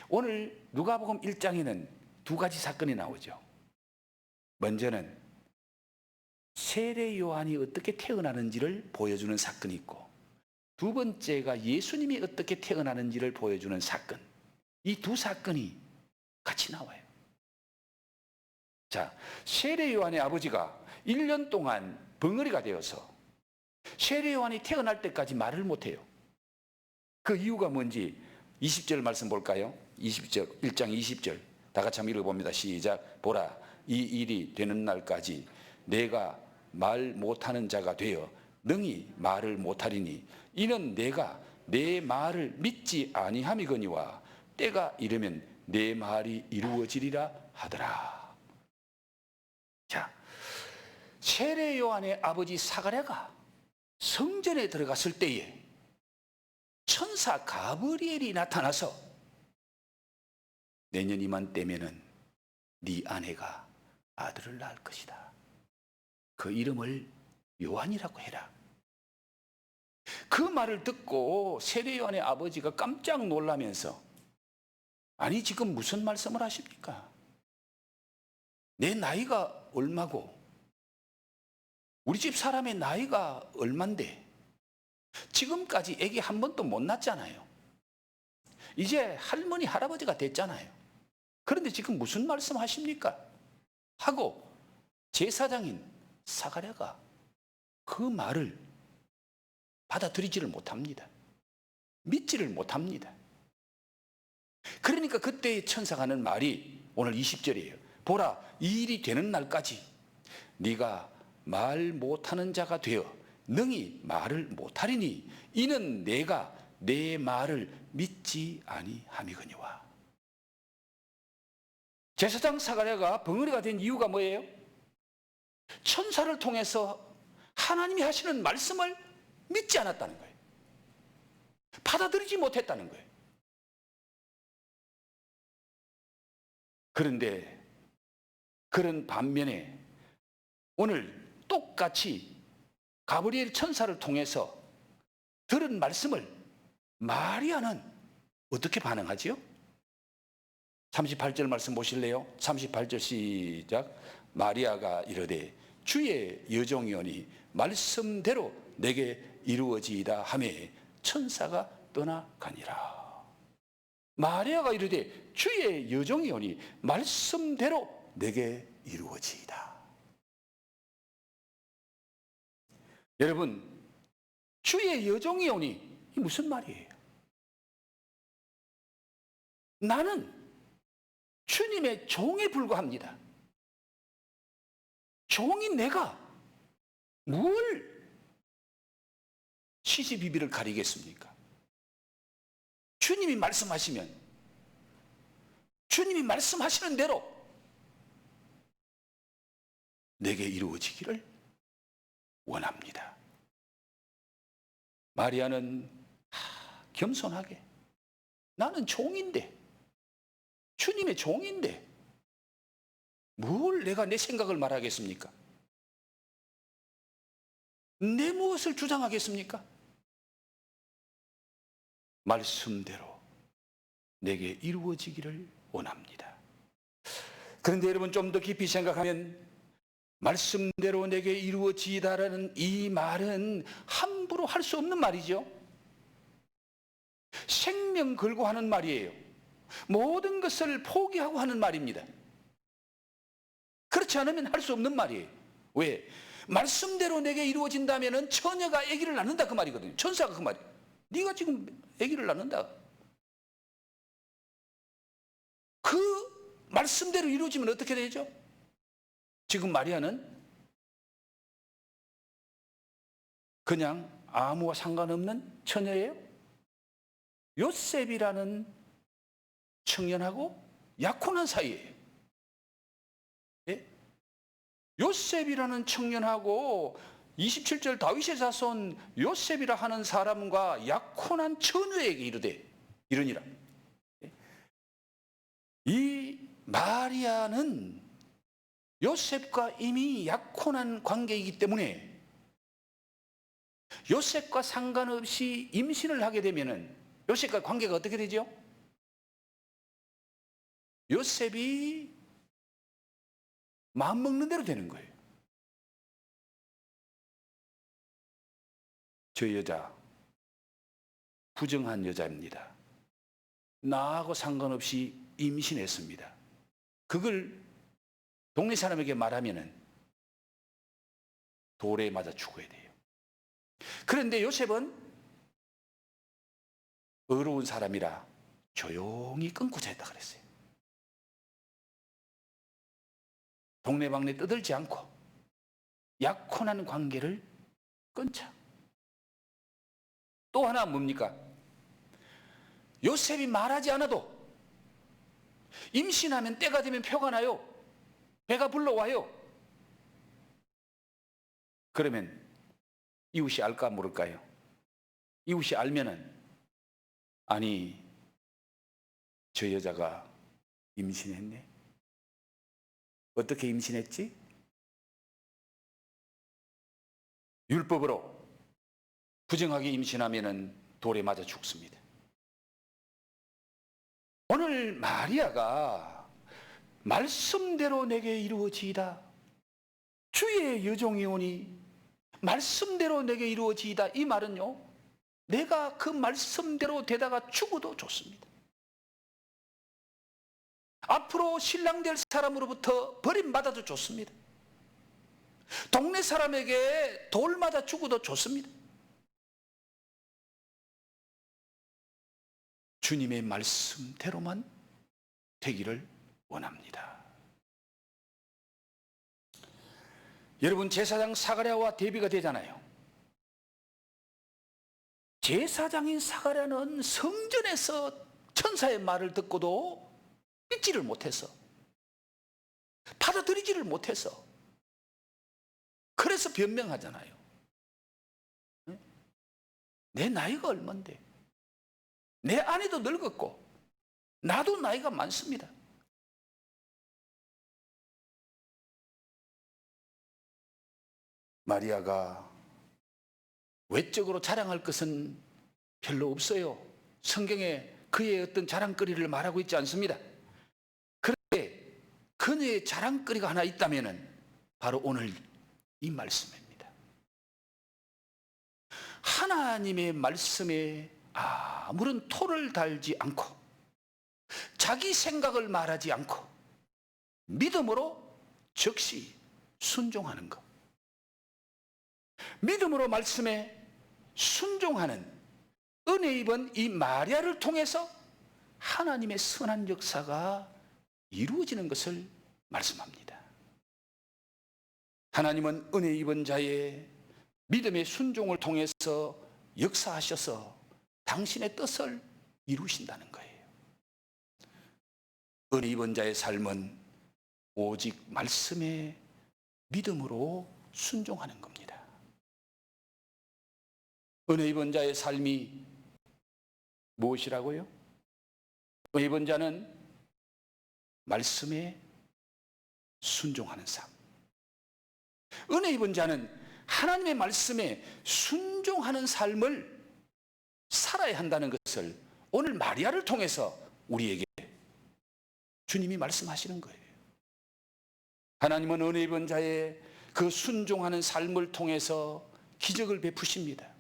D: 오늘 누가복음 1장에는 두 가지 사건이 나오죠. 먼저는 세례 요한이 어떻게 태어나는지를 보여주는 사건이 있고, 두 번째가 예수님이 어떻게 태어나는지를 보여주는 사건. 이 두 사건이 같이 나와요. 자, 세례 요한의 아버지가 1년 동안 벙어리가 되어서 세례 요한이 태어날 때까지 말을 못해요. 그 이유가 뭔지 20절 말씀 볼까요? 20절, 1장 20절 다 같이 한번 읽어봅니다. 시작. 보라, 이 일이 되는 날까지 내가 말 못하는 자가 되어 능히 말을 못하리니 이는 내가 내 말을 믿지 아니함이거니와 때가 이르면 내 말이 이루어지리라 하더라. 자, 세례 요한의 아버지 사가랴가 성전에 들어갔을 때에 천사 가브리엘이 나타나서 내년 이맘때면은 네 아내가 아들을 낳을 것이다. 그 이름을 요한이라고 해라. 그 말을 듣고 세례 요한의 아버지가 깜짝 놀라면서 아니 지금 무슨 말씀을 하십니까? 내 나이가 얼마고 우리 집 사람의 나이가 얼만데 지금까지 아기 한 번도 못 낳았잖아요. 이제 할머니 할아버지가 됐잖아요. 그런데 지금 무슨 말씀 하십니까? 하고 제사장인 사가랴가 그 말을 받아들이지를 못합니다. 믿지를 못합니다. 그러니까 그때 천사가 하는 말이 오늘 20절이에요. 보라, 이 일이 되는 날까지 네가 말 못하는 자가 되어 능히 말을 못하리니 이는 내가 내 말을 믿지 아니함이거니와. 제사장 사가랴가 벙어리가 된 이유가 뭐예요? 천사를 통해서 하나님이 하시는 말씀을 믿지 않았다는 거예요. 받아들이지 못했다는 거예요. 그런데 그런 반면에 오늘 똑같이 가브리엘 천사를 통해서 들은 말씀을 마리아는 어떻게 반응하지요? 38절 말씀 보실래요? 38절 시작. 마리아가 이르되 주의 여종이오니 말씀대로 내게 이루어지이다 하매 천사가 떠나가니라. 마리아가 이르되 주의 여종이오니 말씀대로 내게 이루어지이다. 여러분, 주의 여종이오니 이 무슨 말이에요? 나는 주님의 종에 불과합니다. 종인 내가 뭘 시시비비를 가리겠습니까? 주님이 말씀하시면 주님이 말씀하시는 대로 내게 이루어지기를 원합니다. 마리아는 겸손하게 나는 종인데 주님의 종인데 뭘 내가 내 생각을 말하겠습니까? 내 무엇을 주장하겠습니까? 말씀대로 내게 이루어지기를 원합니다. 그런데 여러분 좀 더 깊이 생각하면 말씀대로 내게 이루어지다라는 이 말은 함부로 할 수 없는 말이죠. 생명 걸고 하는 말이에요. 모든 것을 포기하고 하는 말입니다. 그렇지 않으면 할 수 없는 말이에요. 왜? 말씀대로 내게 이루어진다면 처녀가 아기를 낳는다 그 말이거든요. 천사가 그 말이에요. 네가 지금 아기를 낳는다. 그 말씀대로 이루어지면 어떻게 되죠? 지금 마리아는 그냥 아무와 상관없는 처녀예요. 요셉이라는 청년하고 약혼한 사이예요. 예? 요셉이라는 청년하고 27절 다윗의 자손 요셉이라 하는 사람과 약혼한 처녀에게 이르되 이러니라. 예? 이 마리아는 요셉과 이미 약혼한 관계이기 때문에 요셉과 상관없이 임신을 하게 되면은 요셉과 관계가 어떻게 되죠? 요셉이 마음 먹는 대로 되는 거예요. 저 여자 부정한 여자입니다. 나하고 상관없이 임신했습니다. 그걸 동네 사람에게 말하면은 돌에 맞아 죽어야 돼요. 그런데 요셉은 의로운 사람이라 조용히 끊고 잤다 그랬어요. 동네방네 떠들지 않고 약혼한 관계를 끊자. 또 하나 뭡니까? 요셉이 말하지 않아도 임신하면 때가 되면 표가 나요. 배가 불러와요. 그러면 이웃이 알까 모를까요? 이웃이 알면은 아니 저 여자가 임신했네. 어떻게 임신했지? 율법으로 부정하게 임신하면은 돌에 맞아 죽습니다. 오늘 마리아가 말씀대로 내게 이루어지이다. 주의 여종이오니 말씀대로 내게 이루어지이다. 이 말은요, 내가 그 말씀대로 되다가 죽어도 좋습니다. 앞으로 신랑 될 사람으로부터 버림받아도 좋습니다. 동네 사람에게 돌 맞아 죽어도 좋습니다. 주님의 말씀대로만 되기를 원합니다. 여러분, 제사장 사가랴와 대비가 되잖아요. 제사장인 사가랴는 성전에서 천사의 말을 듣고도 믿지를 못해서, 받아들이지를 못해서, 그래서 변명하잖아요. 내 나이가 얼만데, 내 아내도 늙었고 나도 나이가 많습니다. 마리아가 외적으로 자랑할 것은 별로 없어요. 성경에 그의 어떤 자랑거리를 말하고 있지 않습니다. 그런데 그녀의 자랑거리가 하나 있다면 바로 오늘 이 말씀입니다. 하나님의 말씀에 아무런 토를 달지 않고 자기 생각을 말하지 않고 믿음으로 즉시 순종하는 것. 믿음으로 말씀에 순종하는 은혜 입은 이 마리아를 통해서 하나님의 선한 역사가 이루어지는 것을 말씀합니다. 하나님은 은혜 입은 자의 믿음의 순종을 통해서 역사하셔서 당신의 뜻을 이루신다는 거예요. 은혜 입은 자의 삶은 오직 말씀에 믿음으로 순종하는 겁니다. 은혜 입은 자의 삶이 무엇이라고요? 은혜 입은 자는 말씀에 순종하는 삶. 은혜 입은 자는 하나님의 말씀에 순종하는 삶을 살아야 한다는 것을 오늘 마리아를 통해서 우리에게 주님이 말씀하시는 거예요. 하나님은 은혜 입은 자의 그 순종하는 삶을 통해서 기적을 베푸십니다.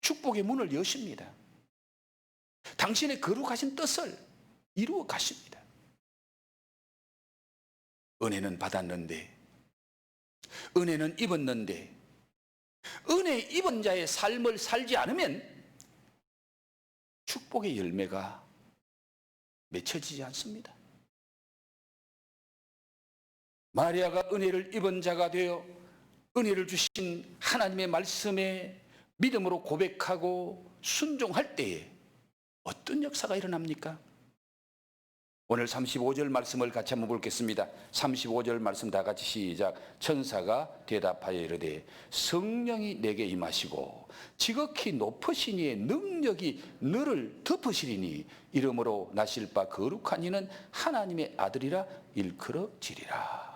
D: 축복의 문을 여십니다. 당신의 거룩하신 뜻을 이루어 가십니다. 은혜는 받았는데, 은혜는 입었는데, 은혜 입은 자의 삶을 살지 않으면 축복의 열매가 맺혀지지 않습니다. 마리아가 은혜를 입은 자가 되어 은혜를 주신 하나님의 말씀에 믿음으로 고백하고 순종할 때에 어떤 역사가 일어납니까? 오늘 35절 말씀을 같이 한번 보겠습니다. 35절 말씀 다 같이 시작. 천사가 대답하여 이르되 성령이 내게 임하시고 지극히 높으신 이의 능력이 너를 덮으시리니 이러므로 나실 바 거룩한 이는 하나님의 아들이라 일컬어지리라.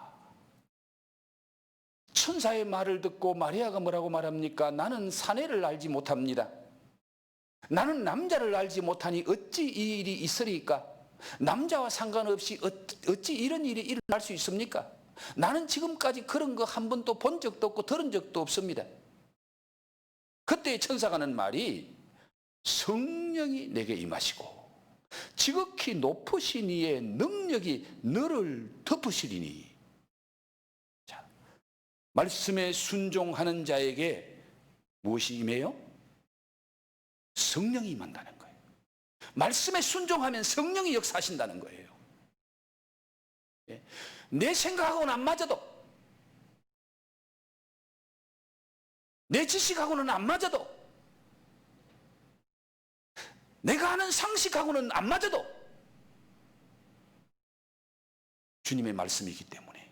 D: 천사의 말을 듣고 마리아가 뭐라고 말합니까? 나는 사내를 알지 못합니다. 나는 남자를 알지 못하니 어찌 이 일이 있으리까? 남자와 상관없이 어찌 이런 일이 일어날 수 있습니까? 나는 지금까지 그런 거 한 번도 본 적도 없고 들은 적도 없습니다. 그때 천사가 하는 말이 성령이 내게 임하시고 지극히 높으신 이의 능력이 너를 덮으시리니. 자, 말씀에 순종하는 자에게 무엇이 임해요? 성령이 임한다는 거예요. 말씀에 순종하면 성령이 역사하신다는 거예요. 내 생각하고는 안 맞아도, 내 지식하고는 안 맞아도, 내가 아는 상식하고는 안 맞아도 주님의 말씀이기 때문에,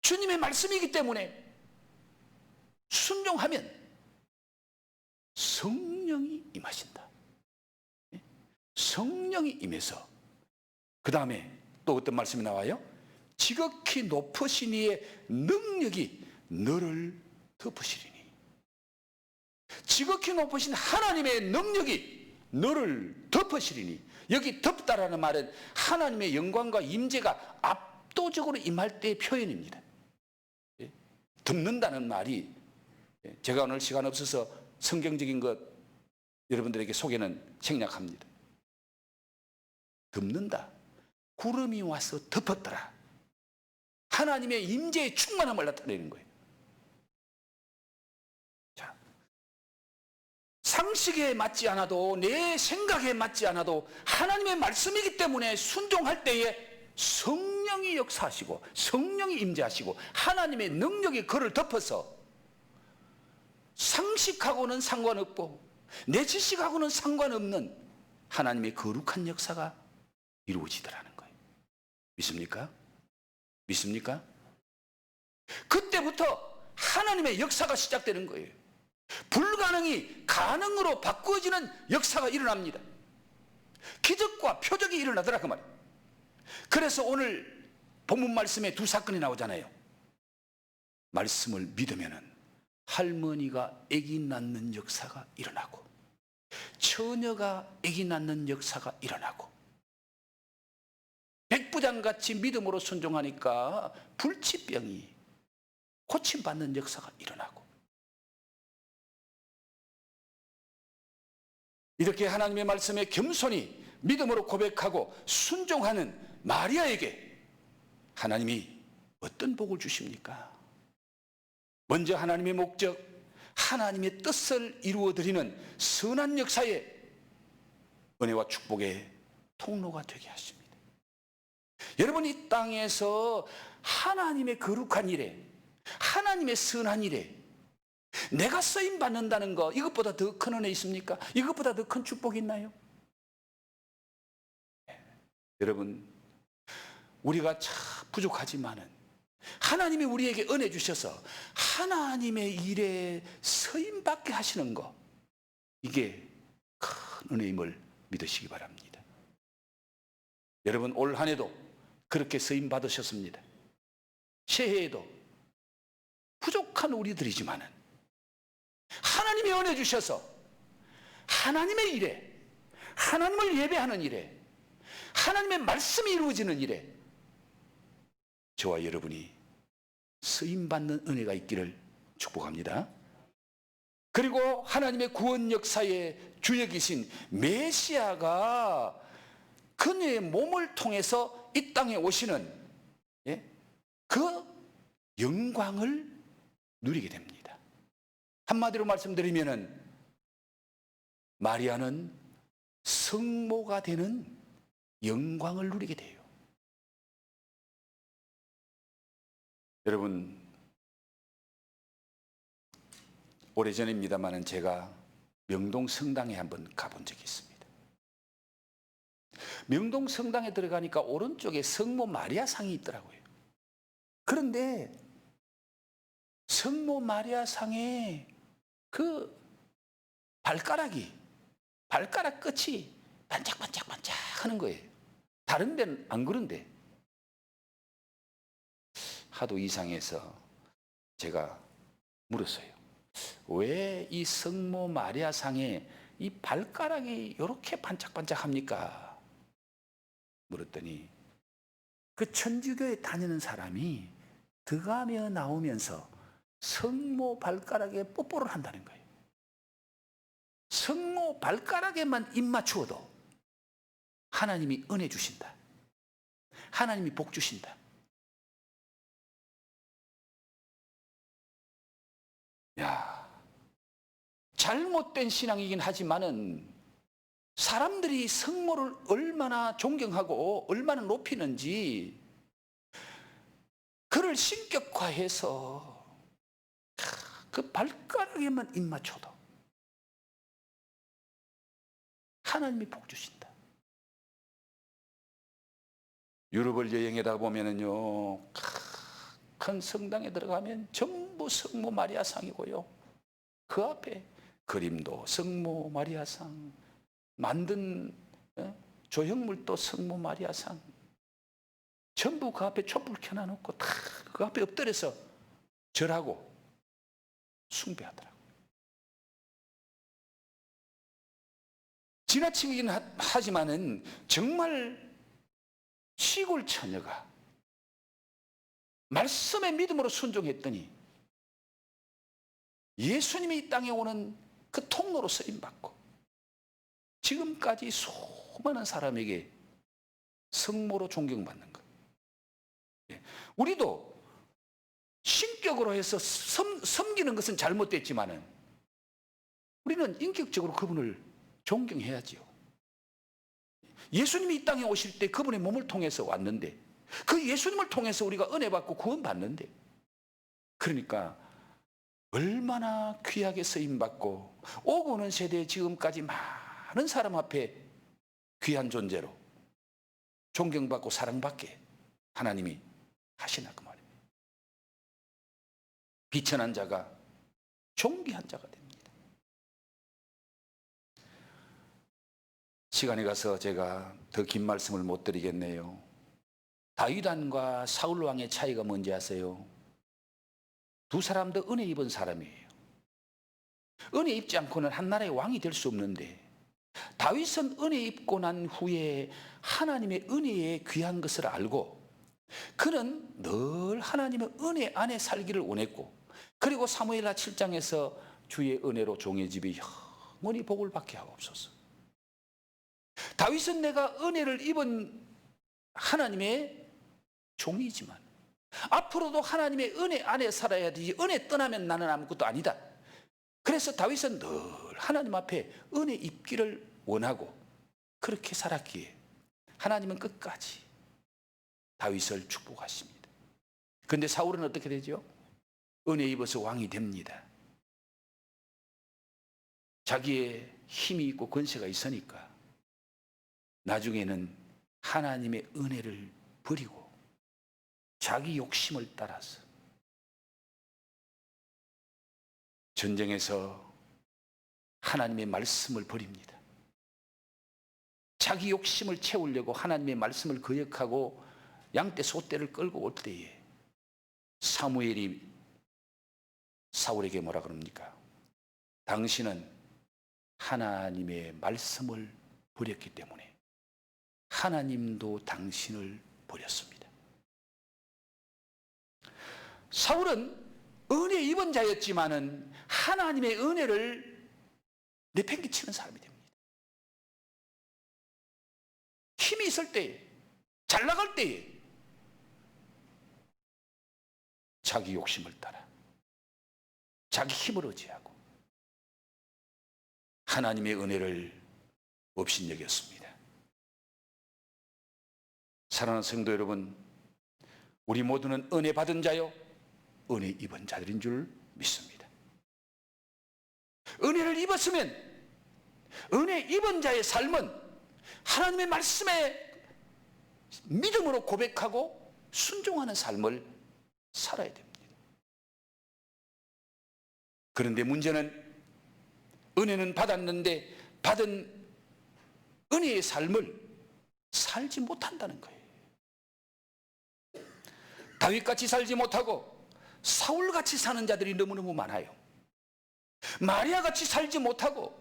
D: 주님의 말씀이기 때문에 순종하면 성령이 임하신다. 성령이 임해서 그 다음에 또 어떤 말씀이 나와요? 지극히 높으신 이의 능력이 너를 덮으시리니. 지극히 높으신 하나님의 능력이 너를 덮으시리니. 여기 덮다라는 말은 하나님의 영광과 임재가 압도적으로 임할 때의 표현입니다. 덮는다는 말이, 제가 오늘 시간 없어서 성경적인 것 여러분들에게 소개는 생략합니다. 덮는다. 구름이 와서 덮었더라. 하나님의 임재의 충만함을 나타내는 거예요. 자, 상식에 맞지 않아도, 내 생각에 맞지 않아도 하나님의 말씀이기 때문에 순종할 때에 성령이 역사하시고 성령이 임재하시고 하나님의 능력이 그를 덮어서 상식하고는 상관없고 내 지식하고는 상관없는 하나님의 거룩한 역사가 이루어지더라는 거예요. 믿습니까? 믿습니까? 그때부터 하나님의 역사가 시작되는 거예요. 불가능이 가능으로 바꾸어지는 역사가 일어납니다. 기적과 표적이 일어나더라 그 말이에요. 그래서 오늘 본문 말씀에 두 사건이 나오잖아요. 말씀을 믿으면은 할머니가 아기 낳는 역사가 일어나고 처녀가 아기 낳는 역사가 일어나고 백부장같이 믿음으로 순종하니까 불치병이 고침받는 역사가 일어나고 이렇게 하나님의 말씀에 겸손히 믿음으로 고백하고 순종하는 마리아에게 하나님이 어떤 복을 주십니까? 먼저 하나님의 목적, 하나님의 뜻을 이루어드리는 선한 역사의 은혜와 축복의 통로가 되게 하십니다. 여러분, 이 땅에서 하나님의 거룩한 일에, 하나님의 선한 일에 내가 쓰임 받는다는 거, 이것보다 더 큰 은혜 있습니까? 이것보다 더 큰 축복이 있나요? 여러분, 우리가 참 부족하지만은 하나님이 우리에게 은혜 주셔서 하나님의 일에 쓰임 받게 하시는 거, 이게 큰 은혜임을 믿으시기 바랍니다. 여러분, 올 한 해도 그렇게 쓰임 받으셨습니다. 새해에도 부족한 우리들이지만은 하나님이 은혜 주셔서 하나님의 일에, 하나님을 예배하는 일에, 하나님의 말씀이 이루어지는 일에 저와 여러분이 쓰임받는 은혜가 있기를 축복합니다. 그리고 하나님의 구원 역사의 주역이신 메시아가 그녀의 몸을 통해서 이 땅에 오시는 그 영광을 누리게 됩니다. 한마디로 말씀드리면은 마리아는 성모가 되는 영광을 누리게 돼요. 여러분, 오래전입니다마는 제가 명동 성당에 한번 가본 적이 있습니다. 명동 성당에 들어가니까 오른쪽에 성모 마리아 상이 있더라고요. 그런데 성모 마리아 상에 그 발가락 끝이 반짝반짝반짝 하는 거예요. 다른 데는 안 그런데 하도 이상해서 제가 물었어요. 왜 이 성모 마리아 상에 이 발가락이 이렇게 반짝반짝합니까? 물었더니 그 천주교에 다니는 사람이 들어가며 나오면서 성모 발가락에 뽀뽀를 한다는 거예요. 성모 발가락에만 입 맞추어도 하나님이 은혜 주신다. 하나님이 복 주신다. 야, 잘못된 신앙이긴 하지만은 사람들이 성모를 얼마나 존경하고 얼마나 높이는지 그를 신격화해서 그 발가락에만 입 맞춰도 하나님이 복 주신다. 유럽을 여행하다 보면은요, 큰 성당에 들어가면 전부 성모 마리아 상이고요. 그 앞에 그림도 성모 마리아 상, 만든 조형물도 성모 마리아 상, 전부 그 앞에 촛불 켜놔놓고 다 그 앞에 엎드려서 절하고 숭배하더라고요. 지나치긴 하지만은 정말 시골 처녀가 말씀의 믿음으로 순종했더니 예수님이 이 땅에 오는 그 통로로 쓰임받고 지금까지 수많은 사람에게 성모로 존경받는 것. 우리도 신격으로 해서 섬기는 것은 잘못됐지만은 우리는 인격적으로 그분을 존경해야지요. 예수님이 이 땅에 오실 때 그분의 몸을 통해서 왔는데 그 예수님을 통해서 우리가 은혜 받고 구원 받는데, 그러니까 얼마나 귀하게 쓰임 받고 오고 오는 세대에 지금까지 많은 사람 앞에 귀한 존재로 존경받고 사랑받게 하나님이 하시나 그 말이에요. 비천한 자가 존귀한 자가 됩니다. 시간이 가서 제가 더 긴 말씀을 못 드리겠네요. 다윗 왕과 사울 왕의 차이가 뭔지 아세요? 두 사람 다 은혜 입은 사람이에요. 은혜 입지 않고는 한 나라의 왕이 될 수 없는데 다윗은 은혜 입고 난 후에 하나님의 은혜의 귀한 것을 알고 그는 늘 하나님의 은혜 안에 살기를 원했고, 그리고 사무엘하 7장에서 주의 은혜로 종의 집이 영원히 복을 받게 하옵소서, 다윗은 내가 은혜를 입은 하나님의 종이지만 앞으로도 하나님의 은혜 안에 살아야 되지, 은혜 떠나면 나는 아무것도 아니다. 그래서 다윗은 늘 하나님 앞에 은혜 입기를 원하고 그렇게 살았기에 하나님은 끝까지 다윗을 축복하십니다. 그런데 사울은 어떻게 되죠? 은혜 입어서 왕이 됩니다. 자기의 힘이 있고 권세가 있으니까 나중에는 하나님의 은혜를 버리고 자기 욕심을 따라서 전쟁에서 하나님의 말씀을 버립니다. 자기 욕심을 채우려고 하나님의 말씀을 거역하고 양떼 소떼를 끌고 올 때에 사무엘이 사울에게 뭐라 그럽니까? 당신은 하나님의 말씀을 버렸기 때문에 하나님도 당신을 버렸습니다. 사울은 은혜 입은 자였지만은 하나님의 은혜를 내팽개치는 사람이 됩니다. 힘이 있을 때에, 잘 나갈 때에 자기 욕심을 따라 자기 힘을 의지하고 하나님의 은혜를 업신여겼습니다. 사랑하는 성도 여러분, 우리 모두는 은혜 받은 자요, 은혜 입은 자들인 줄 믿습니다. 은혜를 입었으면 은혜 입은 자의 삶은 하나님의 말씀에 믿음으로 고백하고 순종하는 삶을 살아야 됩니다. 그런데 문제는 은혜는 받았는데 받은 은혜의 삶을 살지 못한다는 거예요. 다윗같이 살지 못하고 사울같이 사는 자들이 너무너무 많아요. 마리아같이 살지 못하고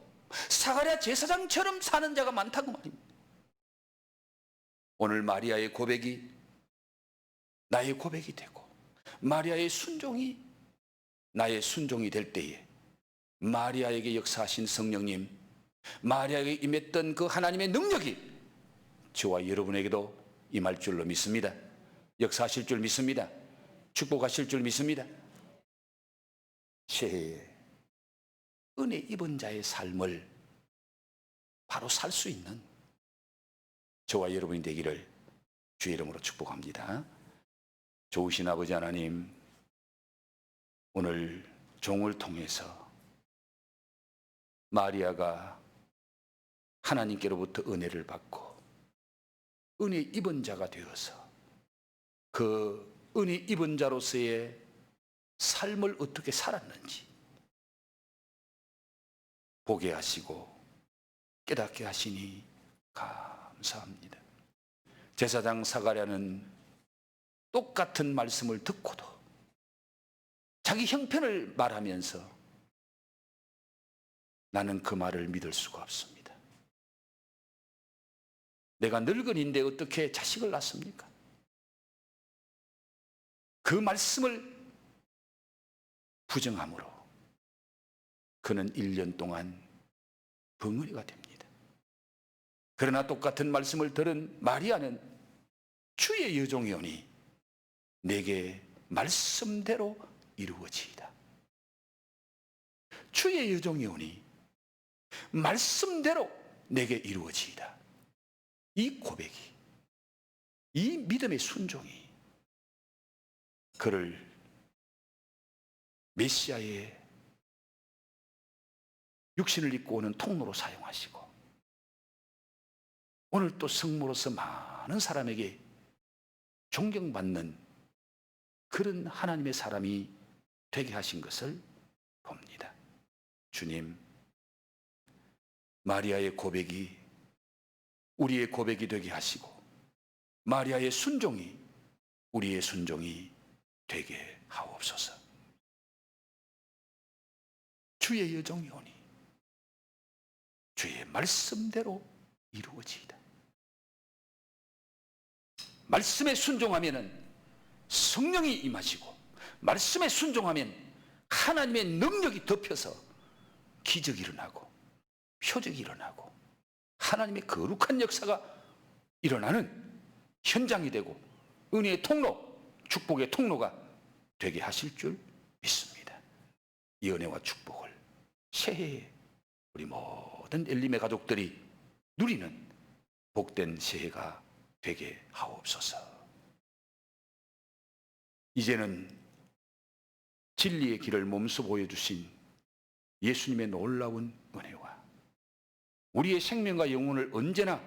D: 사가랴 제사장처럼 사는 자가 많다고 말입니다. 오늘 마리아의 고백이 나의 고백이 되고 마리아의 순종이 나의 순종이 될 때에 마리아에게 역사하신 성령님, 마리아에게 임했던 그 하나님의 능력이 저와 여러분에게도 임할 줄로 믿습니다. 역사하실 줄 믿습니다. 축복하실 줄 믿습니다. 제 은혜 입은 자의 삶을 바로 살 수 있는 저와 여러분이 되기를 주의 이름으로 축복합니다. 좋으신 아버지 하나님, 오늘 종을 통해서 마리아가 하나님께로부터 은혜를 받고 은혜 입은 자가 되어서 그 은혜 입은 자로서의 삶을 어떻게 살았는지 보게 하시고 깨닫게 하시니 감사합니다. 제사장 사가랴는 똑같은 말씀을 듣고도 자기 형편을 말하면서 나는 그 말을 믿을 수가 없습니다. 내가 늙은인데 어떻게 자식을 낳습니까? 그 말씀을 부정함으로 그는 1년 동안 벙어리가 됩니다. 그러나 똑같은 말씀을 들은 마리아는 주의 여종이오니 내게 말씀대로 이루어지이다. 주의 여종이오니 말씀대로 내게 이루어지이다. 이 고백이, 이 믿음의 순종이 그를 메시아의 육신을 입고 오는 통로로 사용하시고 오늘 또 성모로서 많은 사람에게 존경받는 그런 하나님의 사람이 되게 하신 것을 봅니다. 주님, 마리아의 고백이 우리의 고백이 되게 하시고 마리아의 순종이 우리의 순종이 되게 하옵소서. 주의 여종이오니 주의 말씀대로 이루어지이다. 말씀에 순종하면은 성령이 임하시고 말씀에 순종하면 하나님의 능력이 덮여서 기적이 일어나고 표적이 일어나고 하나님의 거룩한 역사가 일어나는 현장이 되고 은혜의 통로, 축복의 통로가 되게 하실 줄 믿습니다. 이 은혜와 축복을 새해에 우리 모든 엘림의 가족들이 누리는 복된 새해가 되게 하옵소서. 이제는 진리의 길을 몸소 보여주신 예수님의 놀라운 은혜와 우리의 생명과 영혼을 언제나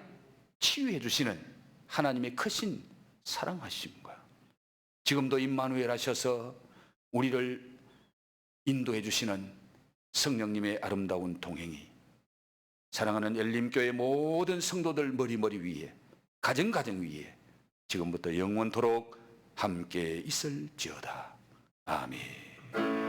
D: 치유해 주시는 하나님의 크신 사랑하심과 지금도 임마누엘 하셔서 우리를 인도해 주시는 성령님의 아름다운 동행이 사랑하는 엘림교회 모든 성도들 머리 위에 가정 위에 지금부터 영원토록 함께 있을지어다. 아멘.